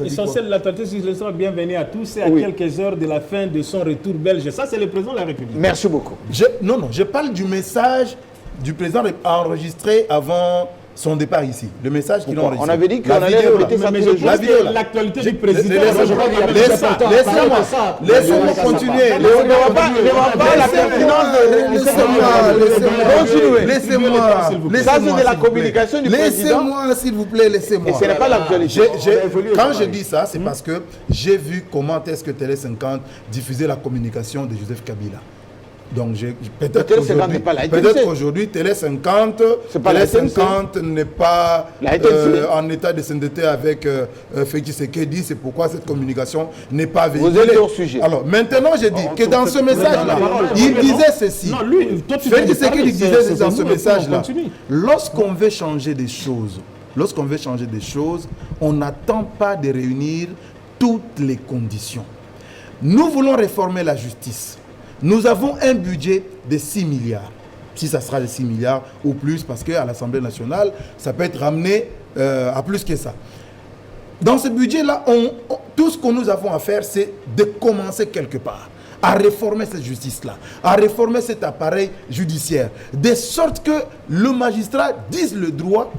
L'essentiel de l'actualité sur le sol, bienvenue à tous et à Oui. quelques heures de la fin de son retour belge. Ça, c'est le président de la République. Merci beaucoup. Non, je parle du message du président enregistré avant son départ ici. Le message qu'il a Pourquoi? enregistré. On avait dit qu'on La allait vidéo, répéter là. ça Mais tous je les jours. La pense vidéo, que là. l'actualité du Je- président... Laissez-moi continuer. Ne va pas la pertinence de... Laissez-moi. Ça, c'est de la communication du président. Laissez-moi, s'il vous plaît, laissez-moi. Et ce n'est pas l'actualité. Quand je dis ça, c'est parce que j'ai vu comment est-ce que Télé 50 diffusait la communication de Joseph Kabila. Donc, peut-être Télé 50 n'est pas la RTNC. peut-être qu'aujourd'hui, Télé 50, C'est pas Télé la RTNC. 50 n'est pas La RTNC. en état de s'endetter avec Félix Tshisekedi. C'est pourquoi cette communication n'est pas Vous véhiculée. êtes hors sujet. Alors, maintenant, je dis que dans ce message-là, il disait ceci. Non, lui, toi, tu Félix viens de Tshisekedi parler, disait c'est dans nous, ce et puis on message-là, continue. lorsqu'on veut changer des choses, on n'attend pas de réunir toutes les conditions. Nous voulons réformer la justice. Nous avons un budget de 6 milliards. Si ça sera de 6 milliards ou plus, parce qu'à l'Assemblée nationale, ça peut être ramené à plus que ça. Dans ce budget-là, tout ce que nous avons à faire, c'est de commencer quelque part à réformer cette justice-là, à réformer cet appareil judiciaire, de sorte que le magistrat dise le droit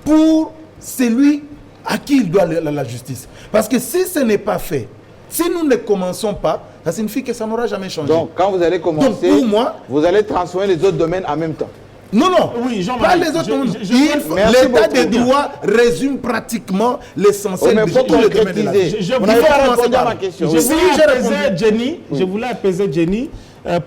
pour celui à qui il doit la justice. Parce que si ce n'est pas fait, si nous ne commençons pas, ça signifie que ça n'aura jamais changé. Donc, quand vous allez commencer, Donc, pour moi, vous allez transformer les autres domaines en même temps. non, Oui, pas Jean-Marie, les autres. Merci L'état beaucoup. des droits résume pratiquement l'essentiel Mais de faut tous les domaines de la vie. concrétiser. Je Vous n'avez voulais pas commencer répondu à par- ma question. Je Oui. voulais j'ai apaiser répondu. Jenny, je voulais apaiser Jenny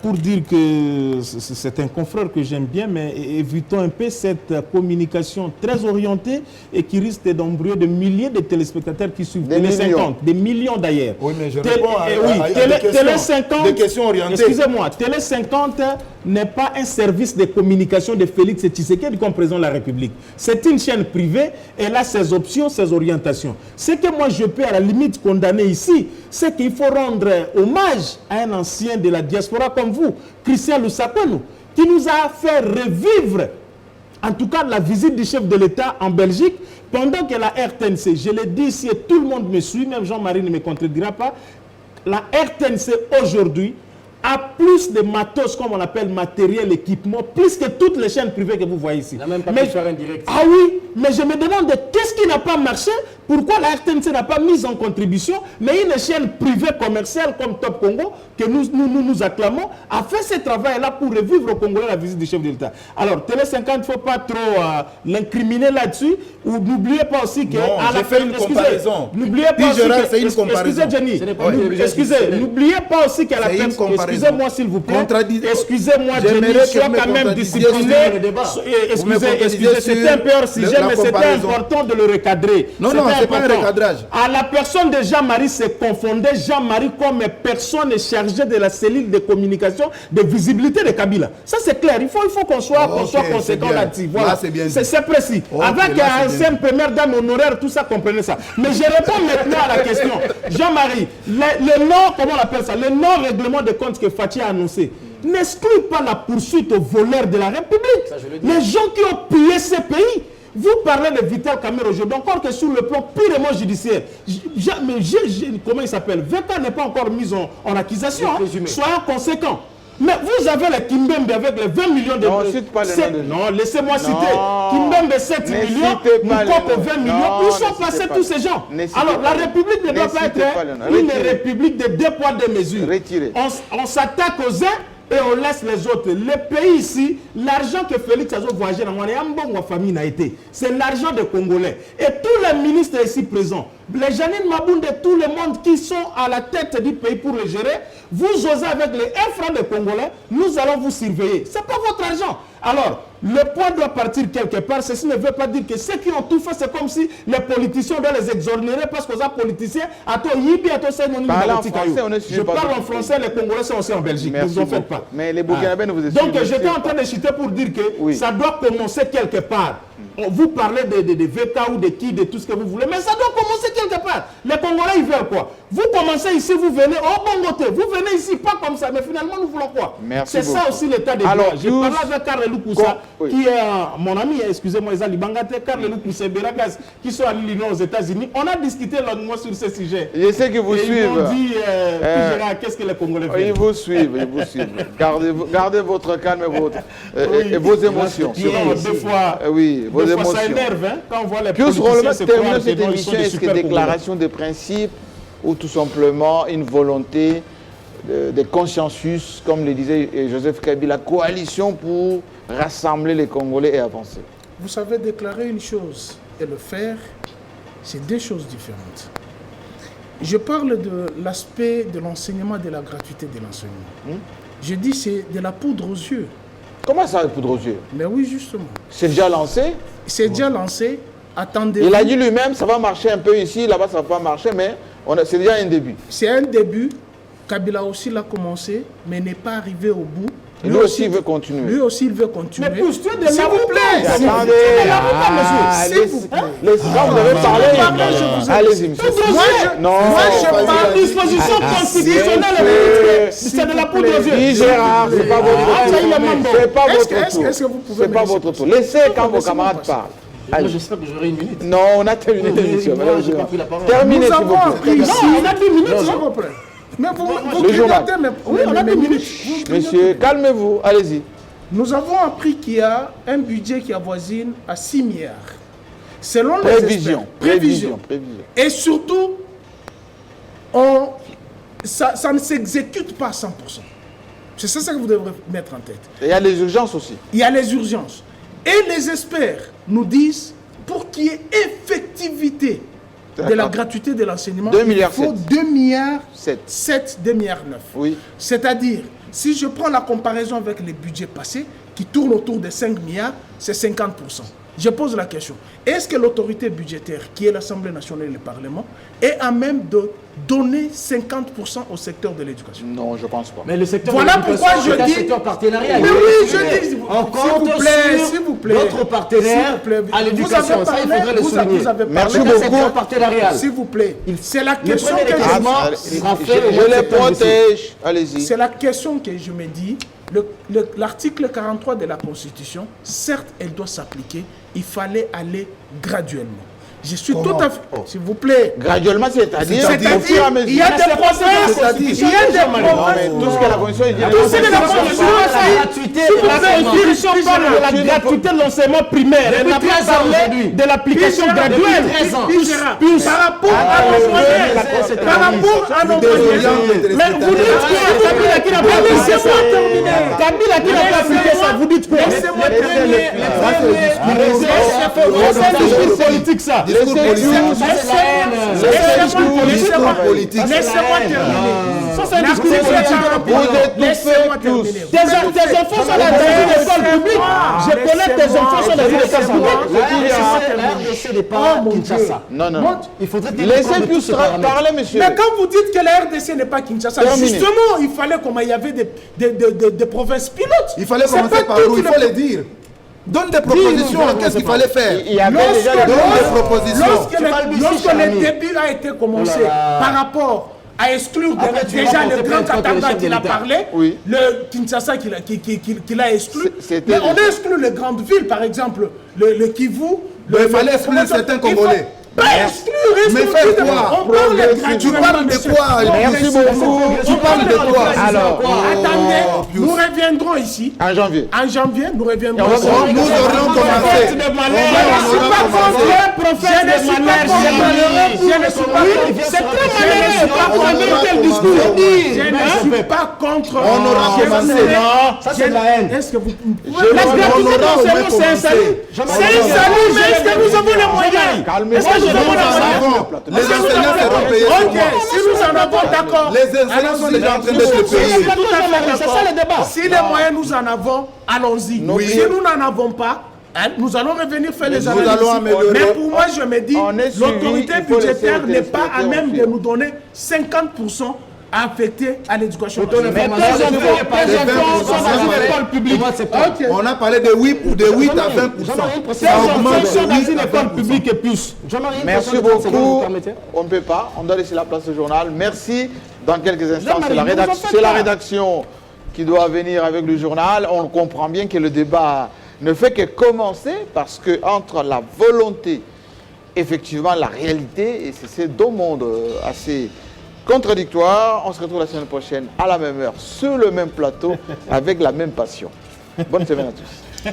pour dire que c'est un confrère que j'aime bien, mais évitons un peu cette communication très orientée et qui risque d'embrouiller de milliers de téléspectateurs qui suivent Des Télé millions. 50, des millions d'ailleurs. Oui, mais je Télé- réponds à oui, des questions- Télé 50, des questions orientées. Excusez-moi, Télé 50 n'est pas un service de communication de Félix Tshisekedi comme président de la République. C'est une chaîne privée, elle a ses options, ses orientations. Ce que moi je peux à la limite condamner ici, c'est qu'il faut rendre hommage à un ancien de la diaspora comme vous, Christian Lusakwanou, qui nous a fait revivre, en tout cas, la visite du chef de l'État en Belgique, pendant que la RTNC, je l'ai dit ici et tout le monde me suit, même Jean-Marie ne me contredira pas, la RTNC aujourd'hui a plus de matos, comme on appelle matériel, équipement, plus que toutes les chaînes privées que vous voyez ici. n'a même pas Mais- pu faire un direct. Ah oui, mais je me demande qu'est-ce qui n'a pas marché, pourquoi la RTNC n'a pas mis en contribution, mais une chaîne privée commerciale comme Top Congo, que nous acclamons, a fait ce travail-là pour revivre au Congolais la visite du chef de l'État. Alors, Télé 50, il ne faut pas trop l'incriminer là-dessus, ou n'oubliez pas aussi que... Non, à la j'ai fait fin- une excusez, comparaison. N'oubliez Dis, pas aussi Gérard, que... c'est une excusez, comparaison. Jenny, Ce n'est pas une obligation excusez, institutionnelle. n'oubliez pas aussi qu'à la C'est une fin... comparaison. Excusez-moi s'il vous plaît. Excusez-moi, J'aimerais Jenny, que sois vous me quand même contredisiez discipliné. sur le débat. Vous me Excusez, contredisiez c'était sur un peu hors sujet, la mais c'était comparaison. important de le recadrer. Non, C'était c'est pas un important. recadrage. À la personne de Jean-Marie se confondait Jean-Marie comme personne chargée de la cellule de communication de visibilité de Kabila. Ça, c'est clair. Il faut qu'on soit, Ok, conséquent c'est bien. là-dessus. Là, Voilà. c'est bien dit. C'est précis. Ok, Avec là, un c'est bien ancien première dame honoraire, tout ça, comprenez ça. Mais je réponds maintenant à la question. Jean-Marie, le non, comment on appelle ça, le non-règlement de compte que Fatih a annoncé n'exclut pas la poursuite aux voleurs de la République. Ça, je le dis. Les gens qui ont pillé ce pays. Vous parlez de Vital Kamerhe aujourd'hui, encore que sur le plan purement judiciaire. Comment il s'appelle? VK n'est pas encore mis en accusation. Le Hein. présumé. Soyons conséquents. Mais vous avez les Kimbembe avec les 20 millions de... Non, cite pas les noms de- Non, laissez-moi Non. citer. Kimbembe 7 Ne millions, citez pas les Moukoko noms. 20 millions. Non, Où ne sont citez passés pas. tous ces gens? Ne citez Alors, pas. la République ne Ne doit pas citez être pas les noms. une Retirez. République de deux poids, deux mesures. Retirez. On s'attaque aux uns et on laisse les autres. Les pays ici, l'argent que Félix a voyagé dans la famille n'a été. C'est l'argent des Congolais. Et tous les ministres ici présents, les Janine Mabounde et tout le monde qui sont à la tête du pays pour le gérer, vous osez avec les 1 franc des Congolais, nous allons vous surveiller. Ce n'est pas votre argent. Alors, le poids doit partir quelque part. Ceci ne veut pas dire que ceux qui ont tout fait, c'est comme si les politiciens doivent les exonérer parce que les politiciens, je parle en français, les Congolais sont aussi en Belgique. Ne vous en faites pas. Mais les Burkinabés ne vous expliquent pas. Donc, j'étais en train de citer pour dire que ça doit commencer quelque part. Vous parlez de VK ou de qui, de tout ce que vous voulez, mais ça doit commencer quelque part. Les Congolais, ils veulent quoi? Vous commencez ici, vous venez au bon côté. Vous venez ici, pas comme ça, mais finalement, nous voulons quoi? C'est ça aussi l'état des droits. J'ai parlé avec Carl Loukoussa, qui est mon ami, excusez-moi, Ezali Bangate, Carl Loukoussa et Berakas, qui sont à l'Illinois aux États-Unis. On a discuté longuement sur ce sujet. Je sais que vous suivez. Ils m'ont dit, qu'est-ce que les Congolais veulent? Ils vous suivent, ils vous suivent. Gardez votre calme et vos émotions. Deux fois, oui, vos émotions. Ça énerve, hein, quand on voit les politiciens. politiciens se croire Cette émission, est-ce que déclaration de principe ou tout simplement une volonté de consensus, comme le disait Joseph Kabila, coalition pour rassembler les Congolais et avancer? Vous savez, déclarer une chose et le faire, c'est deux choses différentes. Je parle de l'aspect de l'enseignement, de la gratuité de l'enseignement. Je dis c'est de la poudre aux yeux. Comment ça, la poudre aux yeux? Mais oui, justement. C'est déjà lancé? C'est déjà lancé. Attendez. Il a dit lui-même, ça va marcher un peu ici, là-bas, ça va pas marcher, mais c'est déjà un début. C'est un début. Kabila aussi l'a commencé, mais n'est pas arrivé au bout. Lui aussi, il veut continuer. Lui aussi, il veut continuer. Mais pousse-toi de s'il vous plaît. Attendez. S'il vous plaît. Quand vous avez parlé, allez-y, monsieur. Moi, je parle de disposition constitutionnelle. C'est de la poudre aux yeux. Gérard, c'est pas votre tour. C'est pas votre tour. Est-ce que vous pouvez C'est pas votre tour. Laissez quand vos camarades parlent. Moi, j'espère que j'aurai une minute. Non, on a terminé l'émission. J'ai pas pris la parole. Terminez, Nous s'il vous avons plaît. appris ici. On a 10 minutes, s'il vous plaît. Mais vous Le journal. clignotez, mais Oui, on a 10 minutes. Monsieur, calmez-vous, allez-y. Nous avons appris qu'il y a un budget qui avoisine à 6 milliards. Selon les Prévision. experts. Prévision. Et surtout, ça ne s'exécute pas à 100%. C'est ça que vous devrez mettre en tête. Et il y a les urgences aussi. Il y a les urgences. Et les experts nous disent, pour qu'il y ait effectivité de la gratuité de l'enseignement, il faut 2 milliards 7, 2 milliards 9. Oui. C'est-à-dire, si je prends la comparaison avec les budgets passés, qui tournent autour de 5 milliards, c'est 50%. Je pose la question, est-ce que l'autorité budgétaire, qui est l'Assemblée nationale et le Parlement, est à même de donner 50% au secteur de l'éducation? Non, je ne pense pas. Mais le secteur Voilà de l'éducation, pourquoi je c'est un dis... secteur partenarial. Mais oui, je dis... On compte s'il vous plaît, notre partenaire à l'éducation. Ça, il faudrait le souligner. Vous avez Merci parlé beaucoup. d'un secteur partenarial. S'il vous plaît, c'est la question premier que Je les protège. Allez-y. C'est la question que je me dis. L'article 43 de la Constitution, certes, elle doit s'appliquer. Il fallait aller graduellement. Je suis tout à fait... S'il vous plaît. Graduellement, c'est-à-dire au fur et à mesure. Il y a des provinces. Il y a des provinces. Tout ce que la Constitution dit. Tout ce que la Constitution La Constitution parle de la gratuité de l'enseignement primaire. Elle n'a pas parlé de l'application graduelle. Par rapport à nos moyens. Par rapport à nos moyens. Mais vous dites quoi? Kabila qui n'a pas laissé-moi terminer. Kabila qui n'a pas appliqué ça, vous dites quoi? Laissez-moi terminer. C'est politique ça. Laissez-moi terminer. Ça, c'est un discours politique. Laissez-moi terminer. Tes enfants sont dans une école publique. Je connais tes enfants sont dans une école publique. La RDC n'est pas Kinshasa. Non. Il faudrait Laissez plus parler, monsieur. Mais quand vous dites que la RDC n'est pas Kinshasa, justement, il fallait il y avait des provinces pilotes. Il fallait commencer par où? Il faut le dire. Donne des propositions. Qu'est-ce qu'il fallait faire? Il y avait déjà des propositions. Lorsque le début a été commencé par rapport à exclure déjà le grand Katanga qu'il a parlé, le Kinshasa qu'il a exclu. Mais on a exclu les grandes villes, par exemple, le Kivu. Il fallait exclure certains Congolais. Pas exclure risque Mais aussi fais de... quoi? On parle gratuitement. Tu parles de quoi? Merci beaucoup. Tu parles de quoi? Alors, Attendez, nous reviendrons ici. en janvier. En janvier, nous reviendrons. Et on va ici. voir. Nous aurions commencé. Je ne suis pas contre. Je ne suis pas contre. Je ne suis pas contre. C'est très malheureux. Pas contre quel discours. Je ne suis pas contre. On aura commencé. Ça, c'est de la haine. Est-ce que vous... La gratuité d'enseignement, c'est un salut. C'est un salut, mais est-ce que nous avons les moyens? Calmez-vous. Est-ce que nous avons les moyens? Les enseignants seront payés. Ok, si nous en avons, d'accord. Les enseignants sont déjà en train d'être payés. C'est ça le débat. Si les moyens nous en avons, allons-y. Oui. Si nous n'en avons pas, nous allons revenir faire les Nous analyses. allons améliorer. Mais pour moi, je me dis, On est suivi, l'autorité il faut laisser budgétaire aux n'est pas à téléspectateurs même de faire. nous donner 50% affectés à l'éducation Mais nationale. tes enfants sont dans une école publique. Ok. On a parlé de 8 à 20%. Tes Ça augmente enfants sont de dans 8 une à école 20%. publique et plus. Merci beaucoup. On ne peut pas. On doit laisser la place au journal. Merci. Dans quelques instants, c'est la rédaction qui doit venir avec le journal. On comprend bien que le débat ne fait que commencer parce que entre la volonté, effectivement, la réalité, et c'est ces deux mondes assez contradictoires. On se retrouve la semaine prochaine à la même heure, sur le même plateau, avec la même passion. Bonne semaine à tous.